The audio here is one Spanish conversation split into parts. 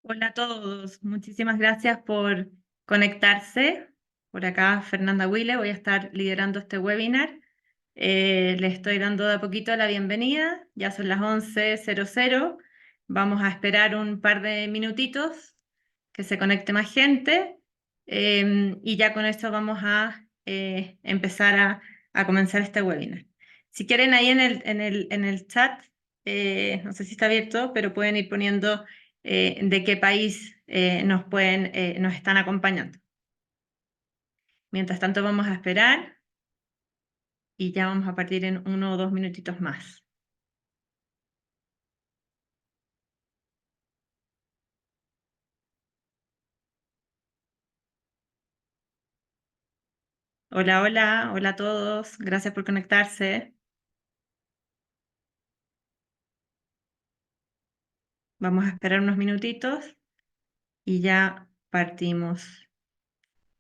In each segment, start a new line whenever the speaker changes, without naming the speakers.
Hola a todos, muchísimas gracias por conectarse. Por acá, Fernanda Huile, voy a estar liderando este webinar. Le estoy dando de a poquito la bienvenida, ya son las 11:00. Vamos a esperar un par de minutitos que se conecte más gente y ya con esto vamos a empezar a comenzar este webinar. Si quieren ahí en el chat, no sé si está abierto, pero pueden ir poniendo de qué país nos están acompañando. Mientras tanto vamos a esperar y ya vamos a partir en 1 o 2 minutitos más. Hola, hola, hola a todos, gracias por conectarse. Vamos a esperar unos minutitos y ya partimos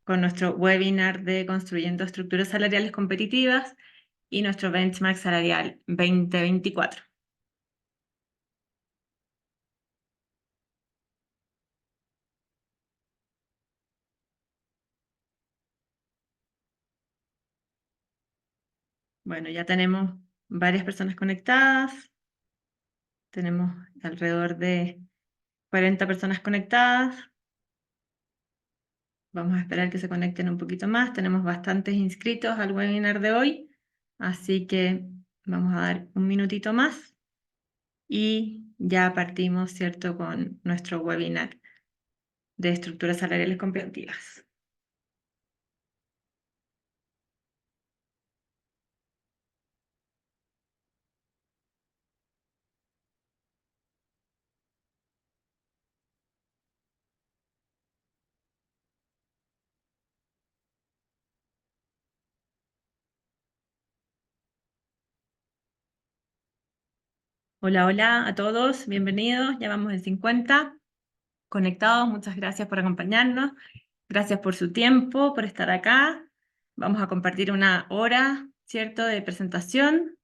con nuestro webinar de Construyendo Estructuras Salariales Competitivas y nuestro Benchmark Salarial 2024. Bueno, ya tenemos varias personas conectadas. Tenemos alrededor de 40 personas conectadas. Vamos a esperar que se conecten un poquito más. Tenemos bastantes inscritos al webinar de hoy, así que vamos a dar un minutito más y ya partimos, ¿cierto?, con nuestro webinar de estructuras salariales competitivas. Hola, hola a todos, bienvenidos. Ya vamos en 50 conectados. Muchas gracias por acompañarnos. Gracias por su tiempo, por estar acá. Vamos a compartir una hora, ¿cierto?, de presentación.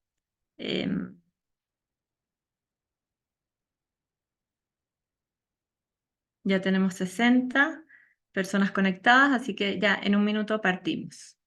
Ya tenemos 60 personas conectadas, así que ya en un minuto partimos.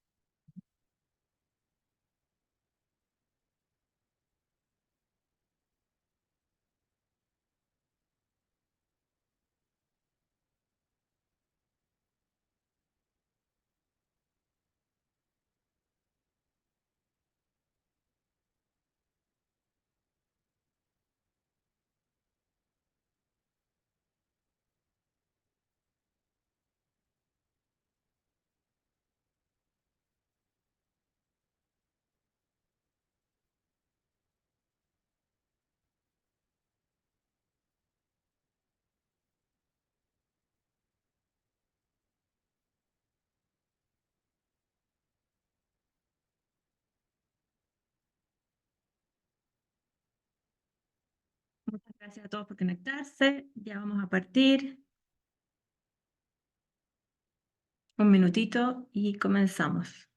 Muchas gracias a todos por conectarse. Ya vamos a partir. Un minutito y comenzamos.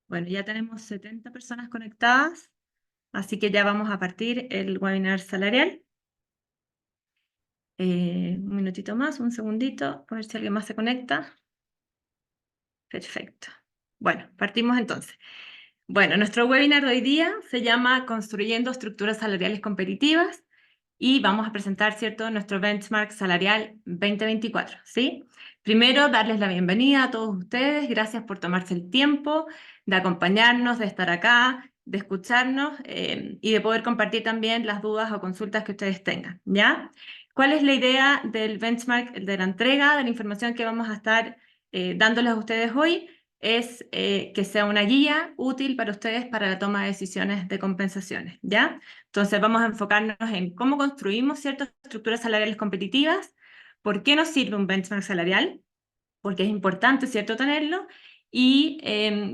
Bueno, ya tenemos 70 personas conectadas, así que ya vamos a partir el webinar salarial. Un minutito más, un segundito, a ver si alguien más se conecta. Perfecto. Bueno, partimos entonces. Bueno, nuestro webinar de hoy día se llama Construyendo Estructuras Salariales Competitivas y vamos a presentar, ¿cierto?, nuestro Benchmark Salarial 2024, ¿sí? Primero, darles la bienvenida a todos ustedes. Gracias por tomarse el tiempo de acompañarnos, de estar acá, de escucharnos y de poder compartir también las dudas o consultas que ustedes tengan, ¿ya? ¿Cuál es la idea del benchmark, de la entrega de la información que vamos a estar dándoles a ustedes hoy? Es que sea una guía útil para ustedes para la toma de decisiones de compensaciones, ¿ya? Entonces vamos a enfocarnos en cómo construimos ciertas estructuras salariales competitivas, por qué nos sirve un benchmark salarial, porque es importante, ¿cierto?, tenerlo, y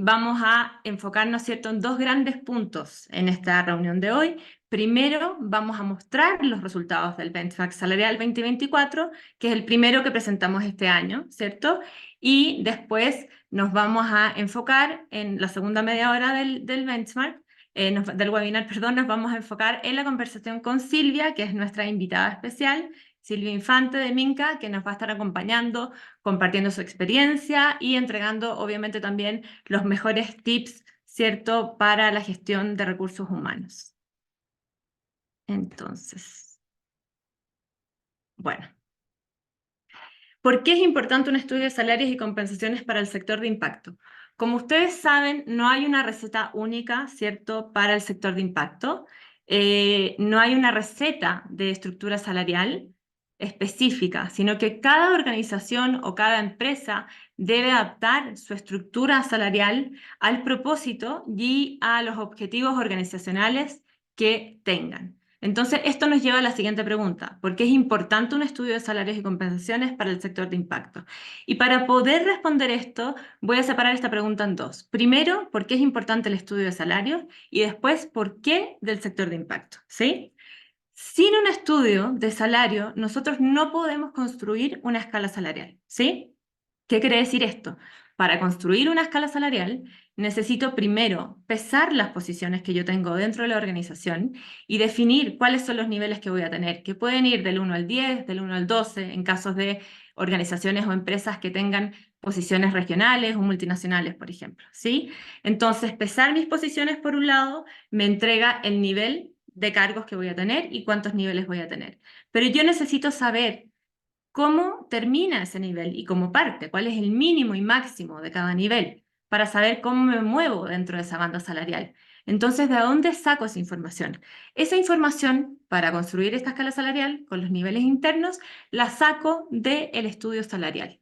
vamos a enfocarnos, ¿cierto?, en dos grandes puntos en esta reunión de hoy. Primero, vamos a mostrar los resultados del Benchmark Salarial 2024, que es el primero que presentamos este año, ¿cierto? Y después nos vamos a enfocar en la segunda media hora del benchmark, del webinar, perdón, nos vamos a enfocar en la conversación con Silvia, que es nuestra invitada especial, Silvia Infante de Minca, que nos va a estar acompañando, compartiendo su experiencia y entregando, obviamente, también los mejores tips, ¿cierto?, para la gestión de recursos humanos. Entonces, bueno. ¿Por qué es importante un estudio de salarios y compensaciones para el sector de impacto? Como ustedes saben, no hay una receta única, ¿cierto?, para el sector de impacto. No hay una receta de estructura salarial específica, sino que cada organización o cada empresa debe adaptar su estructura salarial al propósito y a los objetivos organizacionales que tengan. Entonces, esto nos lleva a la siguiente pregunta: ¿por qué es importante un estudio de salarios y compensaciones para el sector de impacto? Y para poder responder esto, voy a separar esta pregunta en dos. Primero, ¿por qué es importante el estudio de salarios? Y después, ¿por qué del sector de impacto? ¿Sí? Sin un estudio de salario, nosotros no podemos construir una escala salarial. ¿Sí? ¿Qué quiere decir esto? Para construir una escala salarial, necesito primero pesar las posiciones que yo tengo dentro de la organización y definir cuáles son los niveles que voy a tener, que pueden ir del 1 al 10, del 1 al 12, en casos de organizaciones o empresas que tengan posiciones regionales o multinacionales, por ejemplo, ¿sí? Entonces, pesar mis posiciones por un lado me entrega el nivel de cargos que voy a tener y cuántos niveles voy a tener. Pero yo necesito saber cómo termina ese nivel y cómo parte, cuál es el mínimo y máximo de cada nivel, para saber cómo me muevo dentro de esa banda salarial. Entonces, ¿de dónde saco esa información? Esa información, para construir esta escala salarial con los niveles internos, la saco del estudio salarial.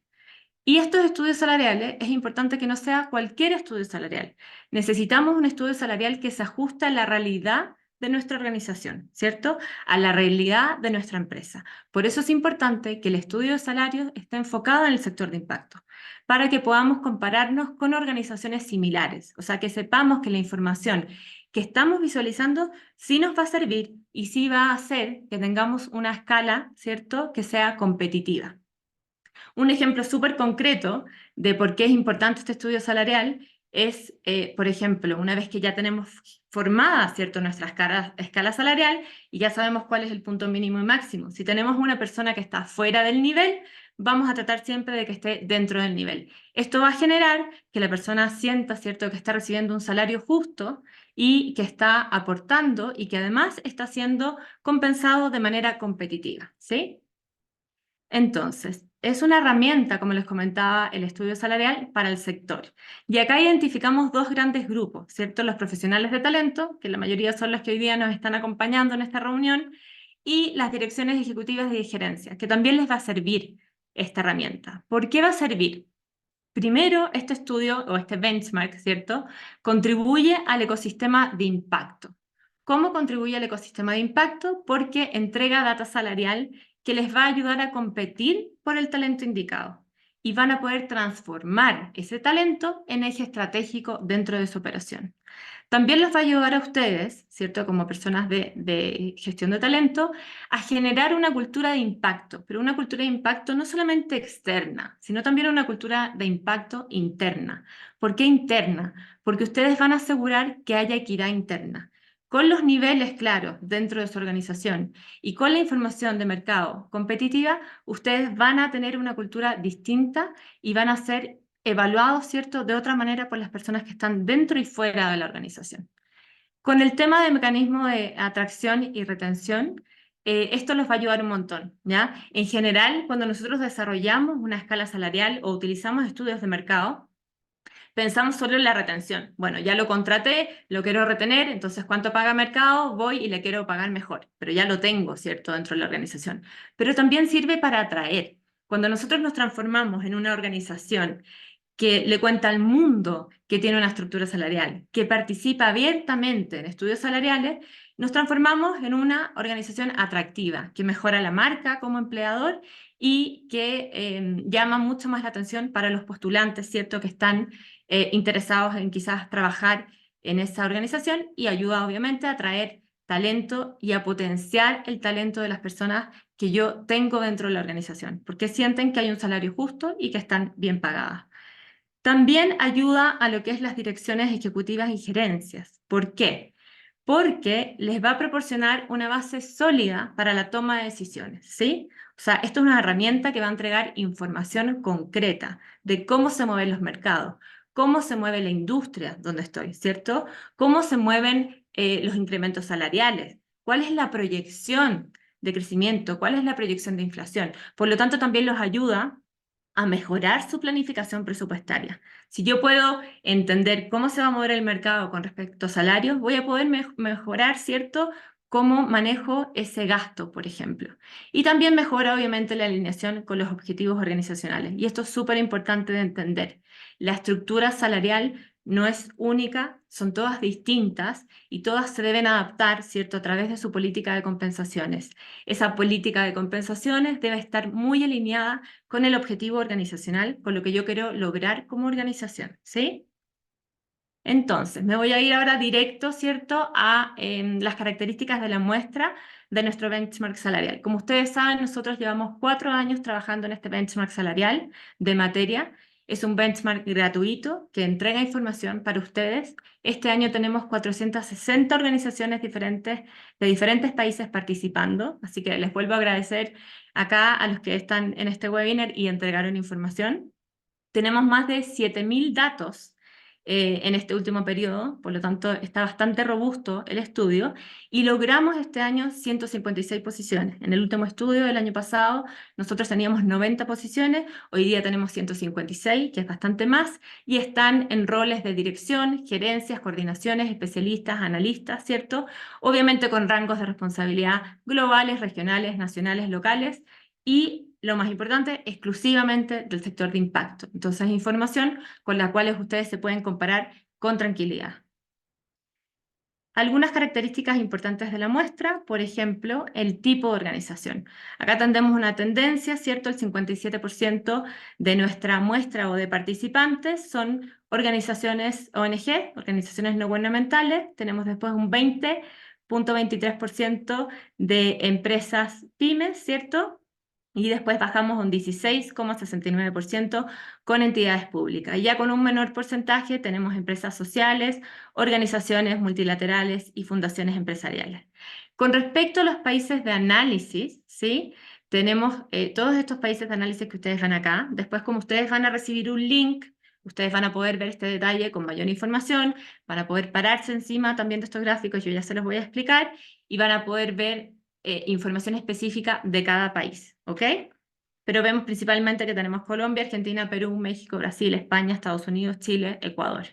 Y estos estudios salariales, es importante que no sea cualquier estudio salarial. Necesitamos un estudio salarial que se ajuste a la realidad de nuestra organización, ¿cierto? A la realidad de nuestra empresa. Por eso es importante que el estudio de salarios esté enfocado en el sector de impacto, para que podamos compararnos con organizaciones similares, o sea, que sepamos que la información que estamos visualizando sí nos va a servir y sí va a hacer que tengamos una escala, ¿cierto?, que sea competitiva. Un ejemplo súper concreto de por qué es importante este estudio salarial es, por ejemplo, una vez que ya tenemos formada, ¿cierto?, nuestra escala salarial y ya sabemos cuál es el punto mínimo y máximo. Si tenemos una persona que está fuera del nivel, vamos a tratar siempre de que esté dentro del nivel. Esto va a generar que la persona sienta, ¿cierto?, que está recibiendo un salario justo y que está aportando y que además está siendo compensado de manera competitiva, ¿sí? Entonces, es una herramienta, como les comentaba, el estudio salarial para el sector. Y acá identificamos dos grandes grupos, ¿cierto? Los profesionales de talento, que la mayoría son los que hoy día nos están acompañando en esta reunión, y las direcciones ejecutivas de gerencia, que también les va a servir esta herramienta. ¿Por qué va a servir? Primero, este estudio o este benchmark, ¿cierto?, contribuye al ecosistema de impacto. ¿Cómo contribuye al ecosistema de impacto? Porque entrega data salarial que les va a ayudar a competir por el talento indicado y van a poder transformar ese talento en eje estratégico dentro de su operación. También los va a ayudar a ustedes, ¿cierto?, como personas de gestión de talento, a generar una cultura de impacto, pero una cultura de impacto no solamente externa, sino también una cultura de impacto interna. ¿Por qué interna? Porque ustedes van a asegurar que haya equidad interna. Con los niveles claros dentro de su organización y con la información de mercado competitiva, ustedes van a tener una cultura distinta y van a ser evaluados, ¿cierto?, de otra manera por las personas que están dentro y fuera de la organización. Con el tema de mecanismo de atracción y retención, esto nos va a ayudar un montón, ¿ya? En general, cuando nosotros desarrollamos una escala salarial o utilizamos estudios de mercado, pensamos solo en la retención. Bueno, ya lo contraté, lo quiero retener, entonces ¿cuánto paga mercado? Voy y le quiero pagar mejor, pero ya lo tengo, ¿cierto?, dentro de la organización. Pero también sirve para atraer. Cuando nosotros nos transformamos en una organización que le cuenta al mundo que tiene una estructura salarial, que participa abiertamente en estudios salariales, nos transformamos en una organización atractiva, que mejora la marca como empleador y que llama mucho más la atención para los postulantes, ¿cierto?, que están interesados en quizás trabajar en esa organización, y ayuda obviamente a atraer talento y a potenciar el talento de las personas que yo tengo dentro de la organización, porque sienten que hay un salario justo y que están bien pagadas. También ayuda a lo que es las direcciones ejecutivas y gerencias. ¿Por qué? Porque les va a proporcionar una base sólida para la toma de decisiones, ¿sí? O sea, esto es una herramienta que va a entregar información concreta de cómo se mueven los mercados, cómo se mueve la industria donde estoy, ¿cierto? Cómo se mueven los incrementos salariales, cuál es la proyección de crecimiento, cuál es la proyección de inflación. Por lo tanto, también los ayuda a mejorar su planificación presupuestaria. Si yo puedo entender cómo se va a mover el mercado con respecto a salarios, voy a poder mejorar, ¿cierto?, cómo manejo ese gasto, por ejemplo. Y también mejora, obviamente, la alineación con los objetivos organizacionales. Y esto es súper importante de entender. La estructura salarial no es única, son todas distintas y todas se deben adaptar, ¿cierto?, a través de su política de compensaciones. Esa política de compensaciones debe estar muy alineada con el objetivo organizacional, con lo que yo quiero lograr como organización, ¿sí? Entonces, me voy a ir ahora directo, ¿cierto?, a las características de la muestra de nuestro benchmark salarial. Como ustedes saben, nosotros llevamos 4 años trabajando en este benchmark salarial de materia. Es un benchmark gratuito que entrega información para ustedes. Este año tenemos 460 organizaciones diferentes de diferentes países participando, así que les vuelvo a agradecer acá a los que están en este webinar y entregaron información. Tenemos más de 7.000 datos en este último periodo, por lo tanto está bastante robusto el estudio, y logramos este año 156 posiciones. En el último estudio del año pasado nosotros teníamos 90 posiciones, hoy día tenemos 156, que es bastante más, y están en roles de dirección, gerencias, coordinaciones, especialistas, analistas, ¿cierto? Obviamente con rangos de responsabilidad globales, regionales, nacionales, locales, y lo más importante, exclusivamente del sector de impacto. Entonces, información con la cual ustedes se pueden comparar con tranquilidad. Algunas características importantes de la muestra, por ejemplo, el tipo de organización. Acá tenemos una tendencia, ¿cierto? El 57% de nuestra muestra o de participantes son organizaciones ONG, organizaciones no gubernamentales. Tenemos después un 20,23% de empresas pymes, ¿cierto? Y después bajamos un 16,69% con entidades públicas. Y ya con un menor porcentaje tenemos empresas sociales, organizaciones multilaterales y fundaciones empresariales. Con respecto a los países de análisis, ¿sí?, tenemos todos estos países de análisis que ustedes ven acá. Después, como ustedes van a recibir un link, ustedes van a poder ver este detalle con mayor información, van a poder pararse encima también de estos gráficos, yo ya se los voy a explicar, y van a poder ver información específica de cada país, ¿ok? Pero vemos principalmente que tenemos Colombia, Argentina, Perú, México, Brasil, España, Estados Unidos, Chile, Ecuador.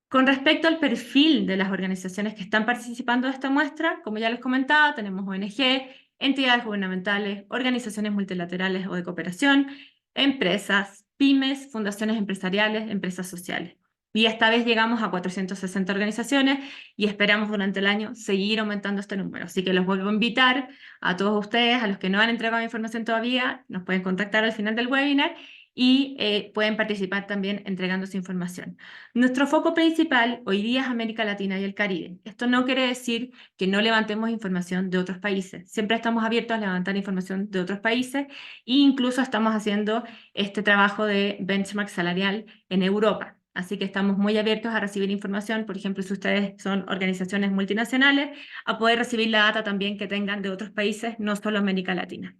Con respecto al perfil de las organizaciones que están participando de esta muestra, como ya les comentaba, tenemos ONG, entidades gubernamentales, organizaciones multilaterales o de cooperación, empresas, pymes, fundaciones empresariales, empresas sociales. Y esta vez llegamos a 460 organizaciones y esperamos durante el año seguir aumentando este número. Así que los vuelvo a invitar a todos ustedes, a los que no han entregado información todavía, nos pueden contactar al final del webinar y pueden participar también entregando su información. Nuestro foco principal hoy día es América Latina y el Caribe. Esto no quiere decir que no levantemos información de otros países. Siempre estamos abiertos a levantar información de otros países e incluso estamos haciendo este trabajo de benchmark salarial en Europa. Así que estamos muy abiertos a recibir información, por ejemplo, si ustedes son organizaciones multinacionales, a poder recibir la data también que tengan de otros países, no solo América Latina.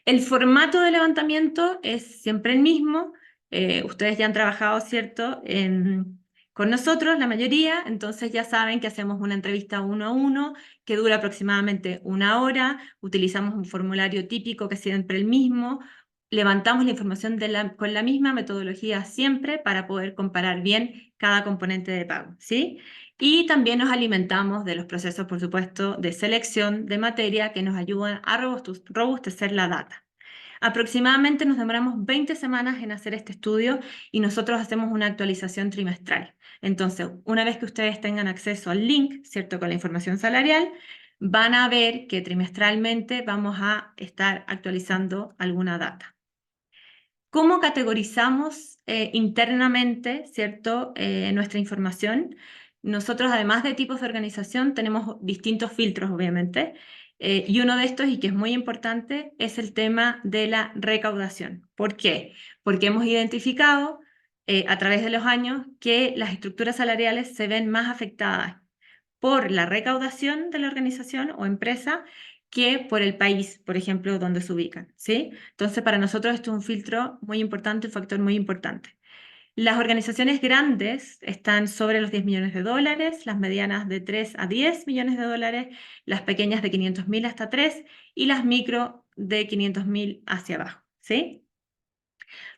El formato de levantamiento es siempre el mismo. Ustedes ya han trabajado, ¿cierto?, con nosotros, la mayoría, entonces ya saben que hacemos una entrevista 1 a 1, que dura aproximadamente 1 hora, utilizamos un formulario típico que es siempre el mismo, levantamos la información con la misma metodología siempre para poder comparar bien cada componente de pago, ¿sí? Y también nos alimentamos de los procesos, por supuesto, de selección de materia que nos ayudan a robustecer la data. Aproximadamente nos demoramos 20 semanas en hacer este estudio y nosotros hacemos una actualización trimestral. Entonces, una vez que ustedes tengan acceso al link, ¿cierto?, con la información salarial, van a ver que trimestralmente vamos a estar actualizando alguna data. ¿Cómo categorizamos internamente, ¿cierto? Nuestra información? Nosotros, además de tipos de organización, tenemos distintos filtros, obviamente, y uno de estos, y que es muy importante, es el tema de la recaudación. ¿Por qué? Porque hemos identificado a través de los años que las estructuras salariales se ven más afectadas por la recaudación de la organización o empresa que por el país, por ejemplo, donde se ubican, ¿sí? Entonces, para nosotros esto es un filtro muy importante, un factor muy importante. Las organizaciones grandes están sobre los 10 millones de dólares, las medianas de 3 a 10 millones de dólares, las pequeñas de 500.000 hasta 3 y las micro de 500.000 hacia abajo, ¿sí?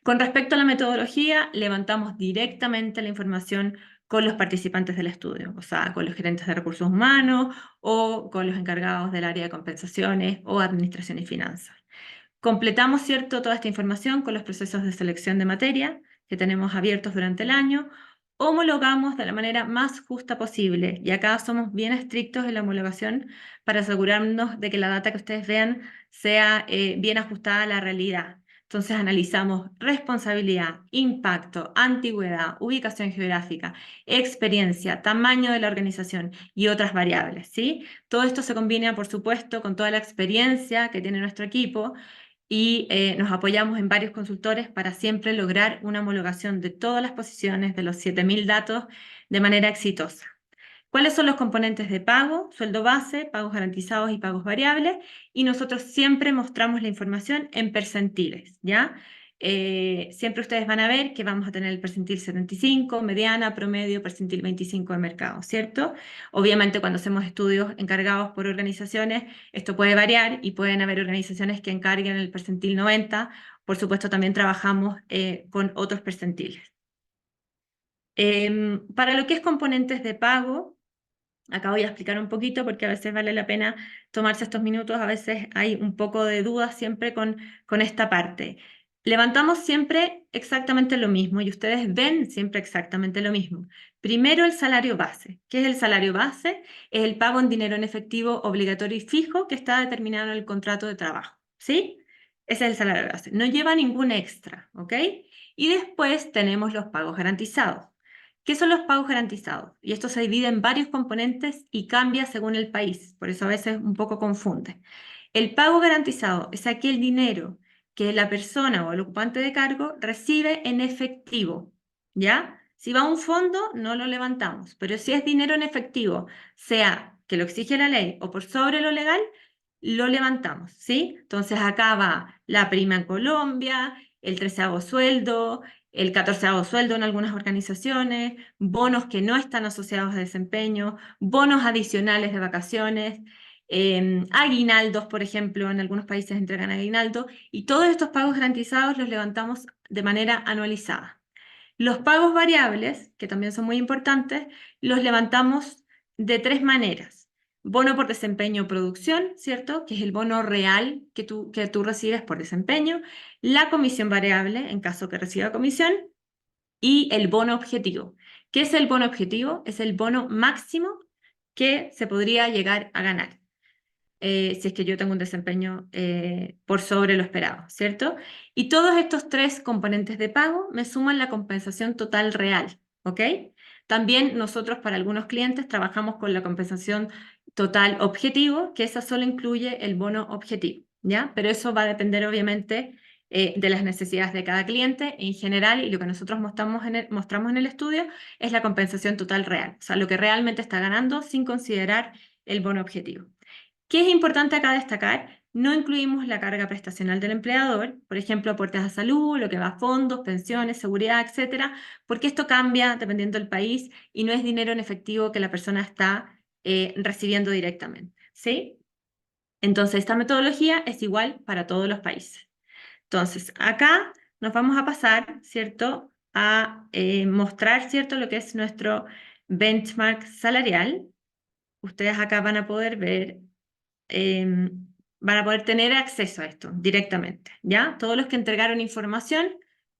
Con respecto a la metodología, levantamos directamente la información con los participantes del estudio, o sea, con los gerentes de recursos humanos o con los encargados del área de compensaciones o administración y finanzas. Completamos, ¿cierto?, toda esta información con los procesos de selección de materia que tenemos abiertos durante el año, homologamos de la manera más justa posible, y acá somos bien estrictos en la homologación para asegurarnos de que la data que ustedes vean sea bien ajustada a la realidad. Entonces analizamos responsabilidad, impacto, antigüedad, ubicación geográfica, experiencia, tamaño de la organización y otras variables, ¿sí? Todo esto se combina, por supuesto, con toda la experiencia que tiene nuestro equipo y nos apoyamos en varios consultores para siempre lograr una homologación de todas las posiciones de los 7.000 datos de manera exitosa. ¿Cuáles son los componentes de pago? Sueldo base, pagos garantizados y pagos variables. Y nosotros siempre mostramos la información en percentiles, ¿ya? Siempre ustedes van a ver que vamos a tener el percentil 75, mediana, promedio, percentil 25 de mercado, ¿cierto? Obviamente cuando hacemos estudios encargados por organizaciones, esto puede variar y pueden haber organizaciones que encarguen el percentil 90. Por supuesto, también trabajamos con otros percentiles. Para lo que es componentes de pago, acá voy a explicar un poquito porque a veces vale la pena tomarse estos minutos, a veces hay un poco de duda siempre con esta parte. Levantamos siempre exactamente lo mismo y ustedes ven siempre exactamente lo mismo. Primero el salario base. ¿Qué es el salario base? Es el pago en dinero en efectivo obligatorio y fijo que está determinado en el contrato de trabajo, ¿sí? Ese es el salario base. No lleva ningún extra, ¿ok? Y después tenemos los pagos garantizados. ¿Qué son los pagos garantizados? Y esto se divide en varios componentes y cambia según el país, por eso a veces un poco confunde. El pago garantizado es aquel dinero que la persona o el ocupante de cargo recibe en efectivo, ¿ya? Si va a un fondo, no lo levantamos, pero si es dinero en efectivo, sea que lo exige la ley o por sobre lo legal, lo levantamos, ¿sí? Entonces acá va la prima en Colombia, el 13º sueldo, el 14º sueldo en algunas organizaciones, bonos que no están asociados a desempeño, bonos adicionales de vacaciones, aguinaldos, por ejemplo, en algunos países entregan aguinaldo, y todos estos pagos garantizados los levantamos de manera anualizada. Los pagos variables, que también son muy importantes, los levantamos de 3 maneras. Bono por desempeño o producción, ¿cierto? Que es el bono real que tú recibes por desempeño. La comisión variable, en caso que reciba comisión. Y el bono objetivo. ¿Qué es el bono objetivo? Es el bono máximo que se podría llegar a ganar. Si es que yo tengo un desempeño por sobre lo esperado, ¿cierto? Y todos estos 3 componentes de pago me suman la compensación total real, ¿ok? También nosotros para algunos clientes trabajamos con la compensación total objetivo, que esa solo incluye el bono objetivo, ¿ya? Pero eso va a depender obviamente de las necesidades de cada cliente en general, y lo que nosotros mostramos en el estudio es la compensación total real, o sea, lo que realmente está ganando sin considerar el bono objetivo. ¿Qué es importante acá destacar? No incluimos la carga prestacional del empleador, por ejemplo, aportes a salud, lo que va a fondos, pensiones, seguridad, etcétera, porque esto cambia dependiendo del país y no es dinero en efectivo que la persona está recibiendo directamente, ¿sí? Entonces, esta metodología es igual para todos los países. Entonces, acá nos vamos a pasar, ¿cierto?, a mostrar, ¿cierto?, lo que es nuestro benchmark salarial. Ustedes acá van a poder ver van a poder tener acceso a esto directamente, ¿ya? Todos los que entregaron información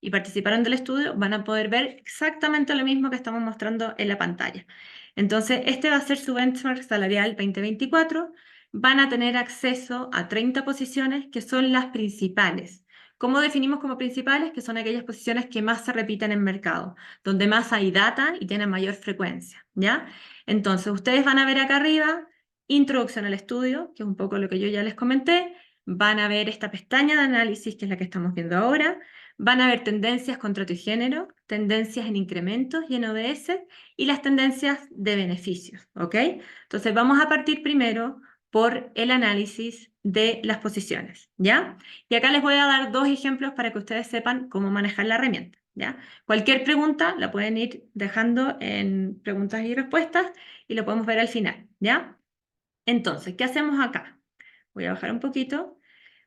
y participaron del estudio van a poder ver exactamente lo mismo que estamos mostrando en la pantalla. Entonces, este va a ser su benchmark salarial 2024. Van a tener acceso a 30 posiciones que son las principales. ¿Cómo definimos como principales? Que son aquellas posiciones que más se repiten en mercado, donde más hay data y tienen mayor frecuencia, ¿ya? Entonces, ustedes van a ver acá arriba, introducción al estudio, que es un poco lo que yo ya les comenté. Van a ver esta pestaña de análisis, que es la que estamos viendo ahora. Van a ver tendencias contrato y género, tendencias en incrementos y en ODS, y las tendencias de beneficios, ¿ok? Entonces, vamos a partir primero por el análisis de las posiciones, ¿ya? Y acá les voy a dar dos ejemplos para que ustedes sepan cómo manejar la herramienta, ¿ya? Cualquier pregunta la pueden ir dejando en preguntas y respuestas y lo podemos ver al final, ¿ya? Entonces, ¿qué hacemos acá? Voy a bajar un poquito.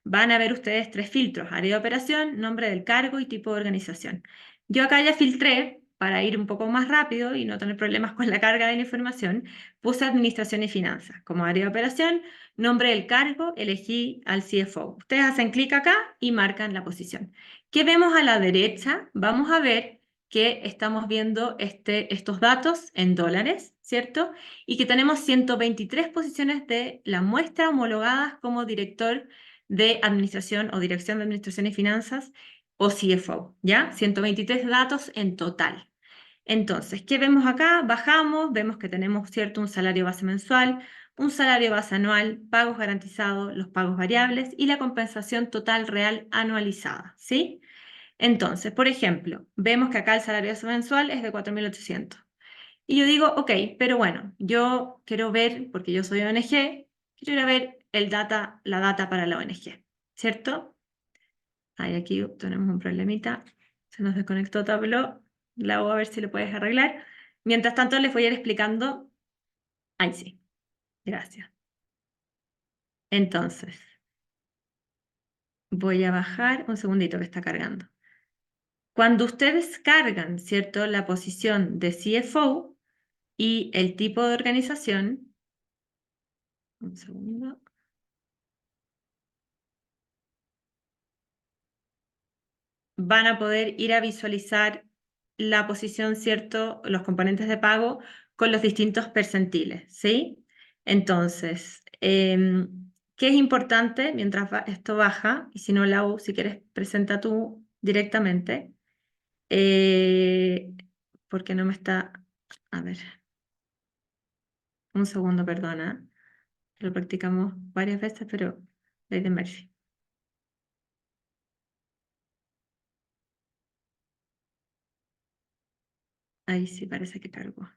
Van a ver ustedes tres filtros: área de operación, nombre del cargo y tipo de organización. Yo acá ya filtré, para ir un poco más rápido y no tener problemas con la carga de la información, puse administración y finanzas. Como área de operación, nombre del cargo, elegí al CFO. Ustedes hacen clic acá y marcan la posición. ¿Qué vemos a la derecha? Vamos a ver que estamos viendo estos datos en dólares, ¿cierto? Y que tenemos 123 posiciones de la muestra homologadas como director de administración o dirección de administración y finanzas o CFO, ¿ya? 123 datos en total. Entonces, ¿qué vemos acá? Bajamos, vemos que tenemos, ¿cierto?, un salario base mensual, un salario base anual, pagos garantizados, los pagos variables y la compensación total real anualizada, ¿sí? Entonces, por ejemplo, vemos que acá el salario base mensual es de 4.800. Y yo digo, ok, pero bueno, yo quiero ver, porque yo soy ONG, quiero ir a ver la data para la ONG, ¿cierto? Ahí aquí tenemos un problemita, se nos desconectó Tableau, la voy a ver si lo puedes arreglar. Mientras tanto les voy a ir explicando. Ahí sí, gracias. Entonces, voy a bajar un segundito que está cargando. Cuando ustedes cargan, ¿cierto?, la posición de CFO y el tipo de organización, un segundo. Van a poder ir a visualizar la posición, ¿cierto?, los componentes de pago con los distintos percentiles, ¿sí? Entonces, ¿qué es importante mientras esto baja? Y si no, Lau, si quieres, presenta tú directamente. Porque no me está... A ver, un segundo, perdona. Lo practicamos varias veces, pero Ley de Murphy. Ahí sí parece que cargó.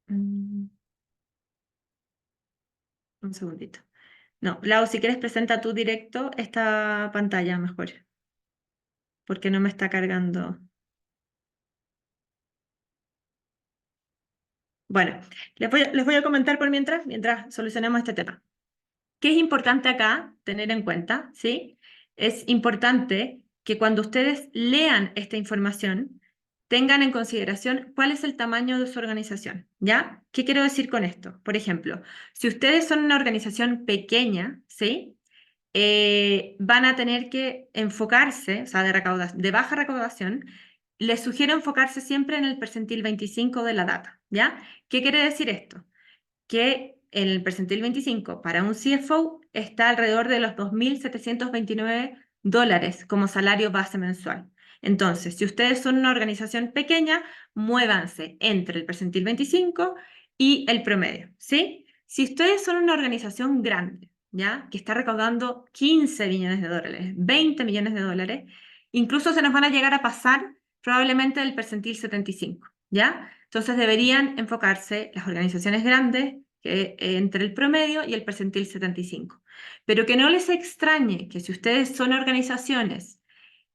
Un segundito. No, Lau, si quieres presenta tú directo esta pantalla mejor, porque no me está cargando. Bueno, les voy a comentar por mientras solucionamos este tema. ¿Qué es importante acá tener en cuenta? ¿Sí? Es importante que cuando ustedes lean esta información, tengan en consideración cuál es el tamaño de su organización, ¿ya? ¿Qué quiero decir con esto? Por ejemplo, si ustedes son una organización pequeña, ¿sí?, van a tener que enfocarse, o sea, de baja recaudación, les sugiero enfocarse siempre en el percentil 25 de la data, ¿ya? ¿Qué quiere decir esto? Que en el percentil 25 para un CFO está alrededor de los $2.729 como salario base mensual. Entonces, si ustedes son una organización pequeña, muévanse entre el percentil 25 y el promedio, ¿sí? Si ustedes son una organización grande, ¿ya?, que está recaudando 15 millones de dólares, 20 millones de dólares, incluso se nos van a llegar a pasar probablemente del percentil 75, ¿ya? Entonces deberían enfocarse las organizaciones grandes entre el promedio y el percentil 75. Pero que no les extrañe que si ustedes son organizaciones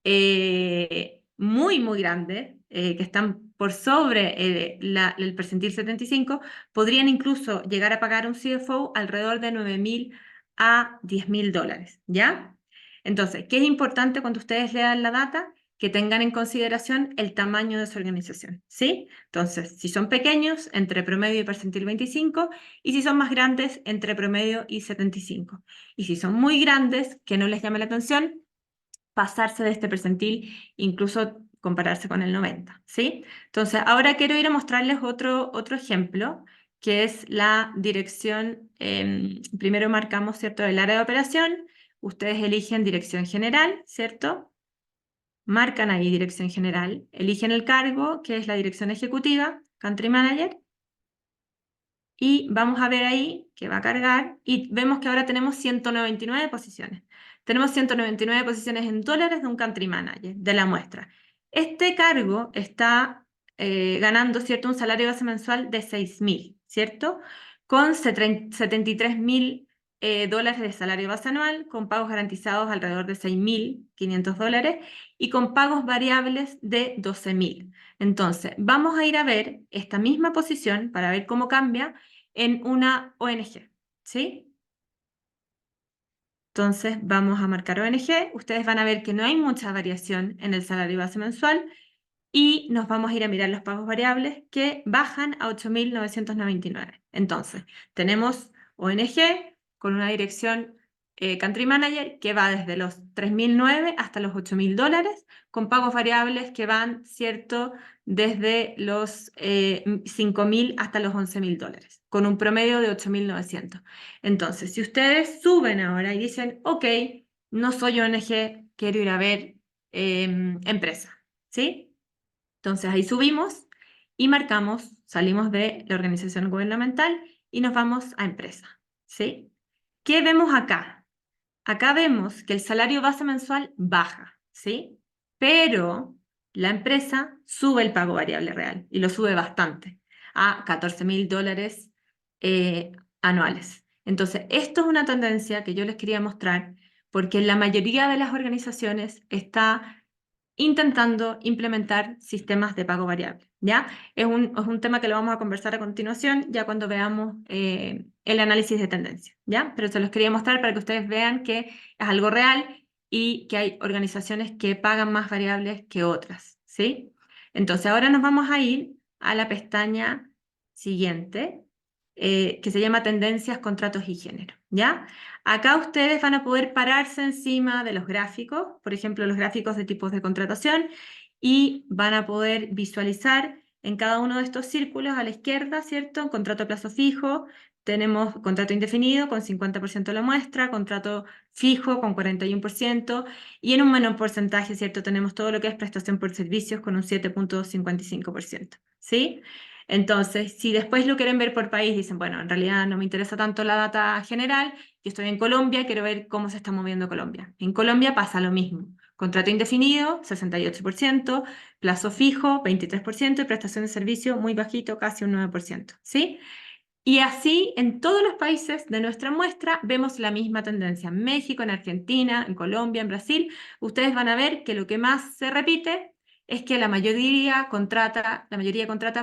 muy, muy grandes, que están por sobre el percentil 75, podrían incluso llegar a pagar un CFO alrededor de 9.000 a 10.000 dólares, ¿ya? Entonces, ¿qué es importante cuando ustedes lean la data? que tengan en consideración el tamaño de su organización, ¿sí? Entonces, si son pequeños, entre promedio y percentil 25, y si son más grandes, entre promedio y 75. Y si son muy grandes, que no les llame la atención, pasarse de este percentil, incluso compararse con el 90, ¿sí? Entonces, ahora quiero ir a mostrarles otro ejemplo, que es la dirección. Primero marcamos, ¿cierto?, el área de operación. Ustedes eligen dirección general, ¿cierto? Marcan ahí dirección general, eligen el cargo, que es la dirección ejecutiva, Country Manager, y vamos a ver ahí que va a cargar, y vemos que ahora tenemos 199 posiciones. Tenemos 199 posiciones en dólares de un Country Manager, de la muestra. Este cargo está ganando, ¿cierto?, un salario base mensual de 6.000, ¿cierto? Con 73.000 dólares de salario base anual, con pagos garantizados alrededor de 6.500 dólares y con pagos variables de 12.000. Entonces, vamos a ir a ver esta misma posición para ver cómo cambia en una ONG, ¿sí? Entonces, vamos a marcar ONG. Ustedes van a ver que no hay mucha variación en el salario base mensual y nos vamos a ir a mirar los pagos variables que bajan a 8.999. Entonces, tenemos ONG con una dirección Country Manager que va desde los 3.009 hasta los 8.000 dólares, con pagos variables que van, ¿cierto?, desde los 5.000 hasta los 11.000 dólares, con un promedio de 8.900. Entonces, si ustedes suben ahora y dicen, ok, no soy ONG, quiero ir a ver empresa, ¿sí? Entonces ahí subimos y marcamos, salimos de la organización gubernamental y nos vamos a empresa, ¿sí? ¿Qué vemos acá? Acá vemos que el salario base mensual baja, ¿sí? Pero la empresa sube el pago variable real y lo sube bastante, a 14.000 dólares anuales. Entonces, esto es una tendencia que yo les quería mostrar porque la mayoría de las organizaciones está intentando implementar sistemas de pago variable, ¿ya? Es un tema que lo vamos a conversar a continuación, ya cuando veamos el análisis de tendencia, ¿ya? Pero se los quería mostrar para que ustedes vean que es algo real y que hay organizaciones que pagan más variables que otras, ¿sí? Entonces, ahora nos vamos a ir a la pestaña siguiente, que se llama Tendencias, Contratos y Género, ¿ya? Acá ustedes van a poder pararse encima de los gráficos, por ejemplo, los gráficos de tipos de contratación, y van a poder visualizar en cada uno de estos círculos a la izquierda, ¿cierto? Contrato a plazo fijo, tenemos contrato indefinido con 50% de la muestra, contrato fijo con 41%, y en un menor porcentaje, ¿cierto? Tenemos todo lo que es prestación por servicios con un 7.55%, ¿sí? Entonces, si después lo quieren ver por país, dicen, bueno, en realidad no me interesa tanto la data general, yo estoy en Colombia, quiero ver cómo se está moviendo Colombia. En Colombia pasa lo mismo. Contrato indefinido, 68%, plazo fijo, 23%, y prestación de servicio muy bajito, casi un 9%, ¿sí? Y así, en todos los países de nuestra muestra, vemos la misma tendencia. En México, en Argentina, en Colombia, en Brasil, ustedes van a ver que lo que más se repite es que la mayoría contrata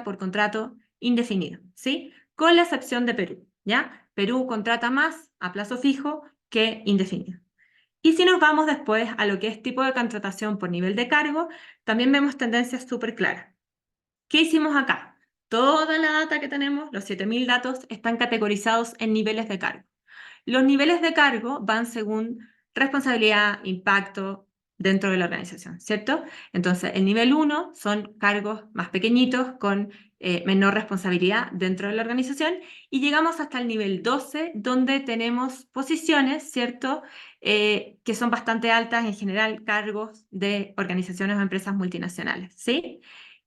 por contrato indefinido, ¿sí? Con la excepción de Perú, ¿ya? Perú contrata más a plazo fijo que indefinido. Y si nos vamos después a lo que es tipo de contratación por nivel de cargo, también vemos tendencias súper claras. ¿Qué hicimos acá? Toda la data que tenemos, los 7.000 datos, están categorizados en niveles de cargo. Los niveles de cargo van según responsabilidad, impacto dentro de la organización, ¿cierto? Entonces, el nivel 1 son cargos más pequeñitos con menor responsabilidad dentro de la organización y llegamos hasta el nivel 12, donde tenemos posiciones, ¿cierto? Que son bastante altas, en general cargos de organizaciones o empresas multinacionales, ¿sí?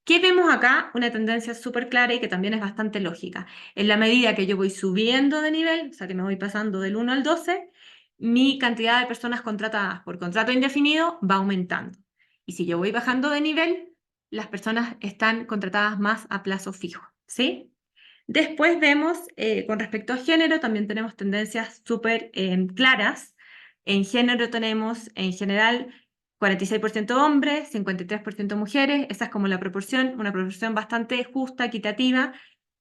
¿Qué vemos acá? Una tendencia súper clara y que también es bastante lógica. En la medida que yo voy subiendo de nivel, o sea que me voy pasando del 1 al 12, mi cantidad de personas contratadas por contrato indefinido va aumentando. Y si yo voy bajando de nivel, las personas están contratadas más a plazo fijo, ¿sí? Después vemos, con respecto a género, también tenemos tendencias súper claras. En género tenemos, en general, 46% hombres, 53% mujeres. Esa es como la proporción, una proporción bastante justa, equitativa,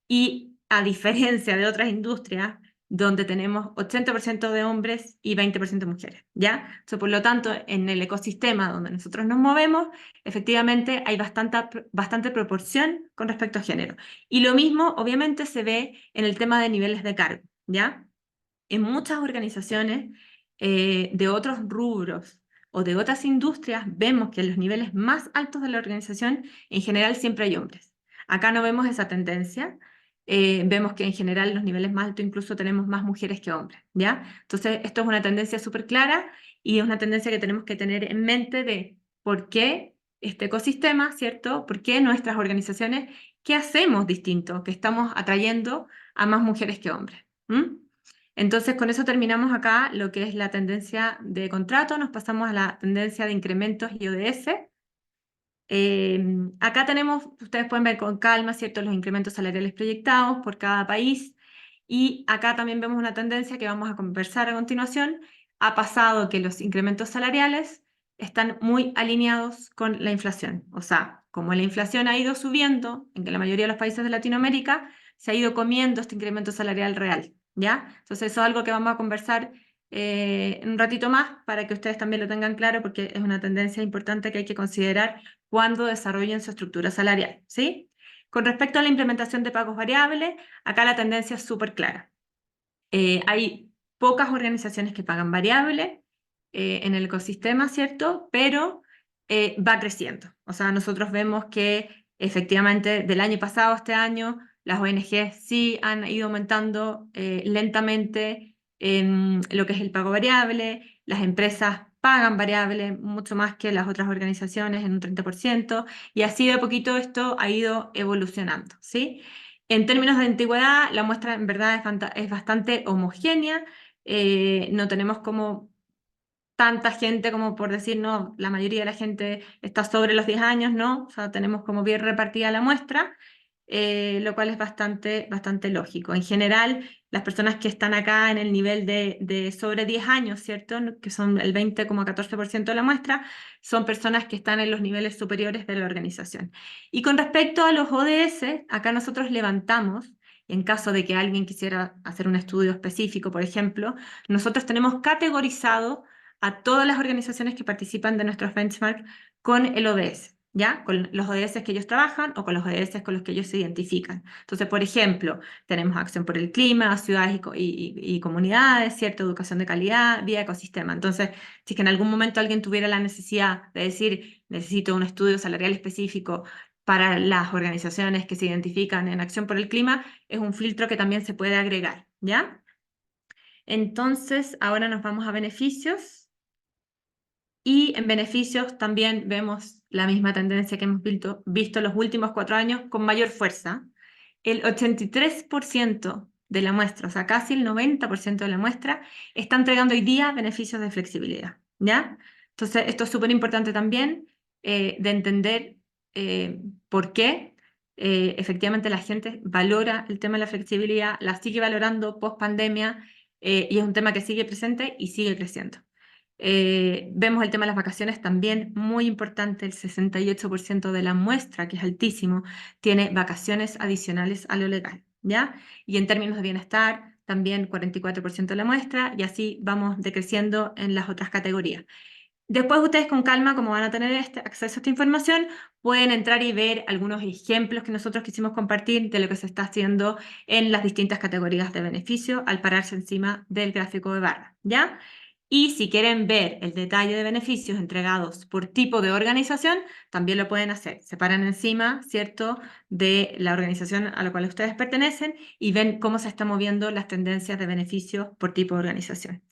y a diferencia de otras industrias, donde tenemos 80% de hombres y 20% de mujeres, ¿ya? Entonces, por lo tanto, en el ecosistema donde nosotros nos movemos, efectivamente hay bastante proporción con respecto a género. Y lo mismo, obviamente, se ve en el tema de niveles de cargo, ¿ya? En muchas organizaciones de otros rubros o de otras industrias, vemos que en los niveles más altos de la organización, en general, siempre hay hombres. Acá no vemos esa tendencia. Vemos que en general en los niveles más altos incluso tenemos más mujeres que hombres, ¿ya? Entonces, esto es una tendencia súper clara y es una tendencia que tenemos que tener en mente de por qué este ecosistema, ¿cierto? ¿Por qué nuestras organizaciones, qué hacemos distinto, que estamos atrayendo a más mujeres que hombres? Entonces, con eso terminamos acá lo que es la tendencia de contrato, nos pasamos a la tendencia de incrementos y ODS. Acá tenemos, ustedes pueden ver con calma, ¿cierto?, los incrementos salariales proyectados por cada país. Y acá también vemos una tendencia que vamos a conversar a continuación. Ha pasado que los incrementos salariales están muy alineados con la inflación. O sea, como la inflación ha ido subiendo en la mayoría de los países de Latinoamérica, se ha ido comiendo este incremento salarial real, ¿ya? Entonces eso es algo que vamos a conversar en un ratito más para que ustedes también lo tengan claro, porque es una tendencia importante que hay que considerar cuando desarrollen su estructura salarial, ¿sí? Con respecto a la implementación de pagos variables, acá la tendencia es súper clara. Hay pocas organizaciones que pagan variable en el ecosistema, ¿cierto? Pero va creciendo. O sea, nosotros vemos que efectivamente del año pasado a este año las ONG sí han ido aumentando lentamente lo que es el pago variable, las empresas pagan variable mucho más que las otras organizaciones en un 30%, y así de a poquito esto ha ido evolucionando, ¿sí? En términos de antigüedad, la muestra en verdad es bastante homogénea. No tenemos como tanta gente como por decir, no, la mayoría de la gente está sobre los 10 años, ¿no? O sea, tenemos como bien repartida la muestra, lo cual es bastante lógico. En general, las personas que están acá en el nivel de sobre 10 años, ¿cierto?, que son el 20,14% de la muestra, son personas que están en los niveles superiores de la organización. Y con respecto a los ODS, acá nosotros levantamos, en caso de que alguien quisiera hacer un estudio específico, por ejemplo, nosotros tenemos categorizado a todas las organizaciones que participan de nuestros benchmarks con el ODS, ¿ya? Con los ODS que ellos trabajan o con los ODS con los que ellos se identifican. Entonces, por ejemplo, tenemos acción por el clima, ciudades y comunidades, ¿cierto? Educación de calidad, vía ecosistema. Entonces, si es que en algún momento alguien tuviera la necesidad de decir, necesito un estudio salarial específico para las organizaciones que se identifican en acción por el clima, es un filtro que también se puede agregar, ¿ya? Entonces, ahora nos vamos a beneficios. Y en beneficios también vemos la misma tendencia que hemos visto los últimos 4 años con mayor fuerza. El 83% de la muestra, o sea, casi el 90% de la muestra, está entregando hoy día beneficios de flexibilidad, ¿ya? Entonces, esto es súper importante también de entender por qué efectivamente la gente valora el tema de la flexibilidad, la sigue valorando post pandemia y es un tema que sigue presente y sigue creciendo. Vemos el tema de las vacaciones también muy importante, el 68% de la muestra, que es altísimo, tiene vacaciones adicionales a lo legal, ¿ya? Y en términos de bienestar, también 44% de la muestra, y así vamos decreciendo en las otras categorías. Después ustedes con calma, como van a tener acceso a esta información, pueden entrar y ver algunos ejemplos que nosotros quisimos compartir de lo que se está haciendo en las distintas categorías de beneficio al pararse encima del gráfico de barra, ¿ya? Y si quieren ver el detalle de beneficios entregados por tipo de organización, también lo pueden hacer. Se paran encima, ¿cierto?, de la organización a la cual ustedes pertenecen y ven cómo se están moviendo las tendencias de beneficios por tipo de organización.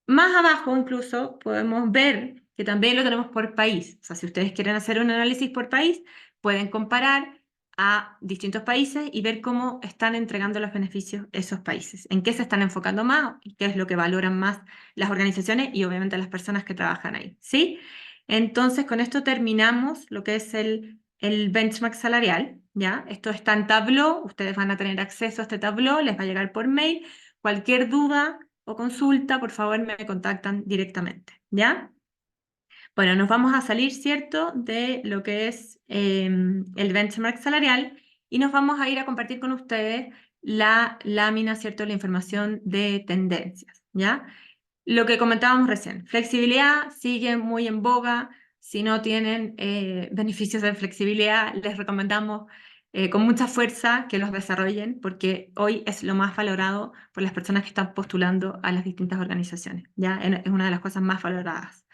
Más abajo incluso podemos ver que también lo tenemos por país. O sea, si ustedes quieren hacer un análisis por país, pueden comparar a distintos países y ver cómo están entregando los beneficios esos países, en qué se están enfocando más y qué es lo que valoran más las organizaciones y obviamente las personas que trabajan ahí, ¿sí? Entonces, con esto terminamos lo que es el benchmark salarial, ¿ya? Esto está en Tableau, ustedes van a tener acceso a este Tableau, les va a llegar por mail. Cualquier duda o consulta, por favor me contactan directamente, ¿ya? Bueno, nos vamos a salir, ¿cierto?, de lo que es el benchmark salarial y nos vamos a ir a compartir con ustedes la lámina, ¿cierto? La información de tendencias, ¿ya? Lo que comentábamos recién, flexibilidad sigue muy en boga. Si no tienen beneficios de flexibilidad, les recomendamos con mucha fuerza que los desarrollen, porque hoy es lo más valorado por las personas que están postulando a las distintas organizaciones, ¿ya? Es una de las cosas más valoradas.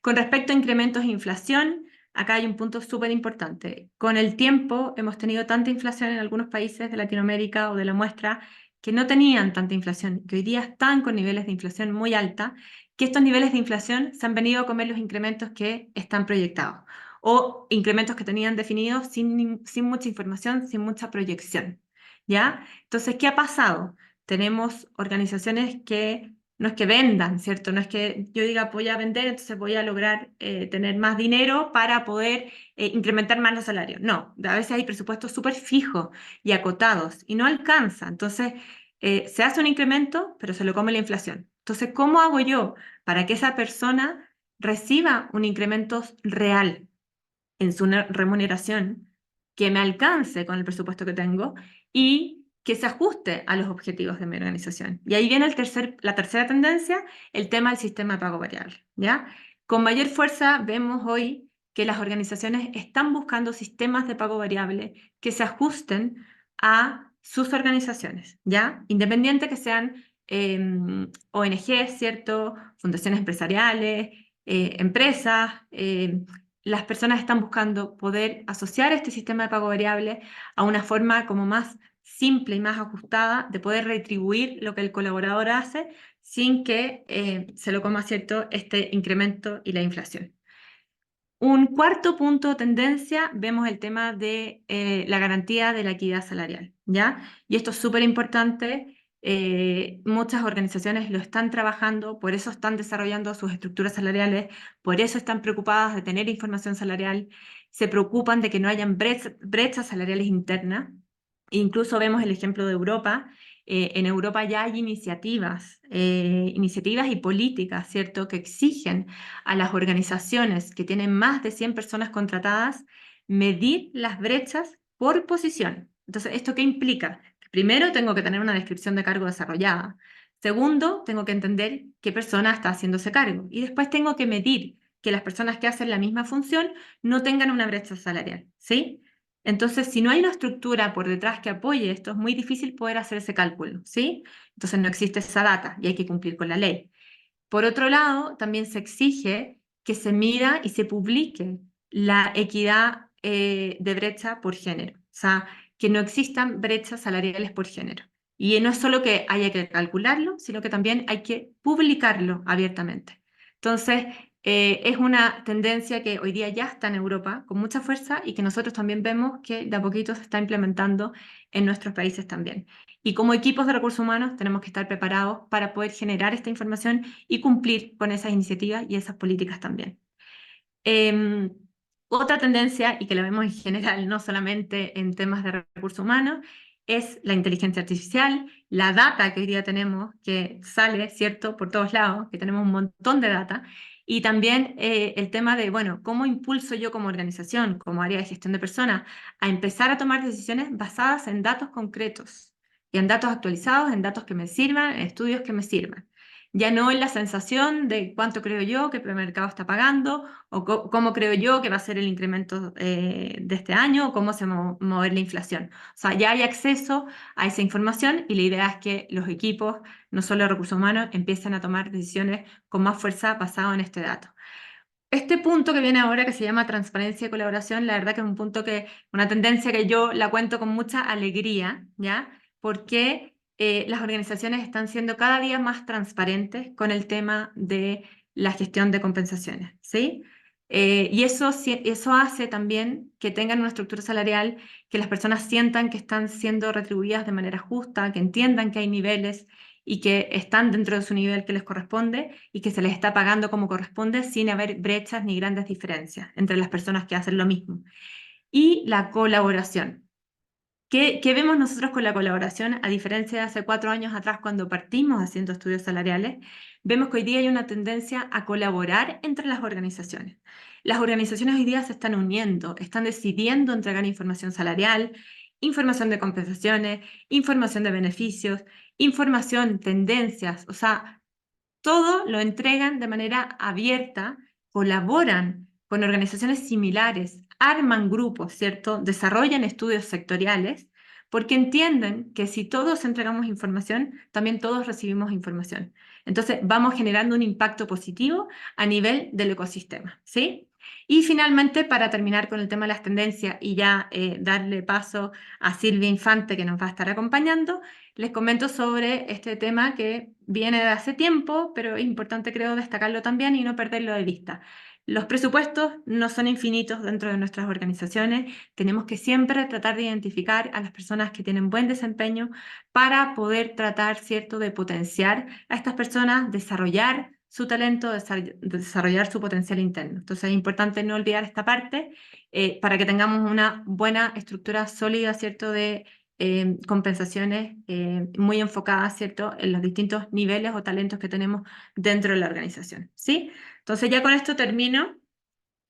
Con respecto a incrementos e inflación, acá hay un punto súper importante. Con el tiempo hemos tenido tanta inflación en algunos países de Latinoamérica o de la muestra que no tenían tanta inflación, que hoy día están con niveles de inflación muy alta, que estos niveles de inflación se han venido a comer los incrementos que están proyectados o incrementos que tenían definidos sin mucha información, sin mucha proyección, ¿ya? Entonces, ¿qué ha pasado? Tenemos organizaciones que no es que vendan, ¿cierto? No es que yo diga voy a vender, entonces voy a lograr tener más dinero para poder incrementar más los salarios. No, a veces hay presupuestos súper fijos y acotados y no alcanza. Entonces, se hace un incremento, pero se lo come la inflación. Entonces, ¿cómo hago yo para que esa persona reciba un incremento real en su remuneración que me alcance con el presupuesto que tengo y que se ajuste a los objetivos de mi organización? Y ahí viene la tercera tendencia, el tema del sistema de pago variable, ¿ya? Con mayor fuerza vemos hoy que las organizaciones están buscando sistemas de pago variable que se ajusten a sus organizaciones, ¿ya? Independiente que sean ONGs, ¿cierto? Fundaciones empresariales, empresas, las personas están buscando poder asociar este sistema de pago variable a una forma como más simple y más ajustada de poder retribuir lo que el colaborador hace sin que se lo coma, ¿cierto?, este incremento y la inflación. Un cuarto punto de tendencia, vemos el tema de la garantía de la equidad salarial, ¿ya? Y esto es súper importante. Muchas organizaciones lo están trabajando, por eso están desarrollando sus estructuras salariales, por eso están preocupadas de tener información salarial, se preocupan de que no hayan brechas salariales internas. Incluso vemos el ejemplo de Europa. En Europa ya hay iniciativas y políticas, ¿cierto?, que exigen a las organizaciones que tienen más de 100 personas contratadas medir las brechas por posición. Entonces, ¿esto qué implica? Primero, tengo que tener una descripción de cargo desarrollada. Segundo, tengo que entender qué persona está haciendo ese cargo. Y después tengo que medir que las personas que hacen la misma función no tengan una brecha salarial, ¿sí? Entonces, si no hay una estructura por detrás que apoye esto, es muy difícil poder hacer ese cálculo, ¿sí? Entonces no existe esa data y hay que cumplir con la ley. Por otro lado, también se exige que se mida y se publique la equidad de brecha por género, o sea, que no existan brechas salariales por género. Y no es solo que haya que calcularlo, sino que también hay que publicarlo abiertamente. Entonces, es una tendencia que hoy día ya está en Europa con mucha fuerza y que nosotros también vemos que de a poquito se está implementando en nuestros países también. Y como equipos de recursos humanos tenemos que estar preparados para poder generar esta información y cumplir con esas iniciativas y esas políticas también. Otra tendencia, y que la vemos en general, no solamente en temas de recursos humanos, es la inteligencia artificial, la data que hoy día tenemos, que sale, ¿cierto?, por todos lados, que tenemos un montón de data, y también el tema de, bueno, ¿cómo impulso yo como organización, como área de gestión de personas, a empezar a tomar decisiones basadas en datos concretos y en datos actualizados, en datos que me sirvan, en estudios que me sirvan? Ya no en la sensación de cuánto creo yo que el mercado está pagando o cómo creo yo que va a ser el incremento de este año o cómo se va a mover la inflación. O sea, ya hay acceso a esa información y la idea es que los equipos, no solo recursos humanos, empiecen a tomar decisiones con más fuerza basado en este dato. Este punto que viene ahora, que se llama transparencia y colaboración, la verdad que es un punto una tendencia que yo la cuento con mucha alegría, ¿ya? Porque las organizaciones están siendo cada día más transparentes con el tema de la gestión de compensaciones, ¿sí? Y eso hace también que tengan una estructura salarial, que las personas sientan que están siendo retribuidas de manera justa, que entiendan que hay niveles y que están dentro de su nivel que les corresponde y que se les está pagando como corresponde sin haber brechas ni grandes diferencias entre las personas que hacen lo mismo. Y la colaboración. ¿Qué vemos nosotros con la colaboración? A diferencia de hace 4 años atrás, cuando partimos haciendo estudios salariales, vemos que hoy día hay una tendencia a colaborar entre las organizaciones. Las organizaciones hoy día se están uniendo, están decidiendo entregar información salarial información de compensaciones, información de beneficios, información, tendencias, o sea, todo lo entregan de manera abierta, colaboran con organizaciones similares, arman grupos, ¿cierto? Desarrollan estudios sectoriales, porque entienden que si todos entregamos información, también todos recibimos información. Entonces, vamos generando un impacto positivo a nivel del ecosistema, ¿sí? Y finalmente, para terminar con el tema de las tendencias y ya darle paso a Silvia Infante, que nos va a estar acompañando, les comento sobre este tema que viene de hace tiempo, pero es importante, creo, destacarlo también y no perderlo de vista. Los presupuestos no son infinitos dentro de nuestras organizaciones. Tenemos que siempre tratar de identificar a las personas que tienen buen desempeño para poder tratar, ¿cierto?, de potenciar a estas personas, desarrollar su talento, desarrollar su potencial interno. Entonces es importante no olvidar esta parte para que tengamos una buena estructura sólida, ¿cierto?, de compensaciones muy enfocadas, ¿cierto?, en los distintos niveles o talentos que tenemos dentro de la organización, ¿sí? Entonces ya con esto termino.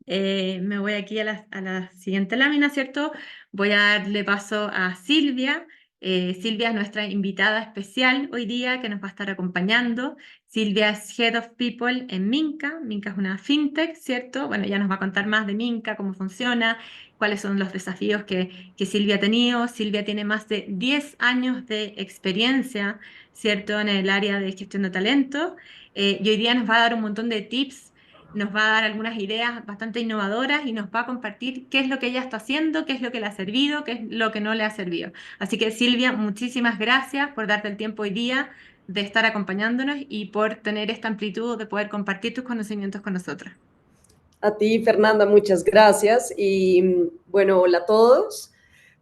Me voy aquí a la siguiente lámina, ¿cierto? Voy a darle paso a Silvia. Silvia es nuestra invitada especial hoy día que nos va a estar acompañando. Silvia es Head of People en Minka. Minka es una fintech, ¿cierto? Bueno, ella nos va a contar más de Minka, cómo funciona, cuáles son los desafíos que Silvia ha tenido. Silvia tiene más de 10 años de experiencia, ¿cierto?, en el área de gestión de talento. Y hoy día nos va a dar un montón de tips, nos va a dar algunas ideas bastante innovadoras y nos va a compartir qué es lo que ella está haciendo, qué es lo que le ha servido, qué es lo que no le ha servido. Así que Silvia, muchísimas gracias por darte el tiempo hoy día de estar acompañándonos y por tener esta amplitud de poder compartir tus conocimientos con nosotros.
A ti, Fernanda, muchas gracias. Y bueno, hola a todos.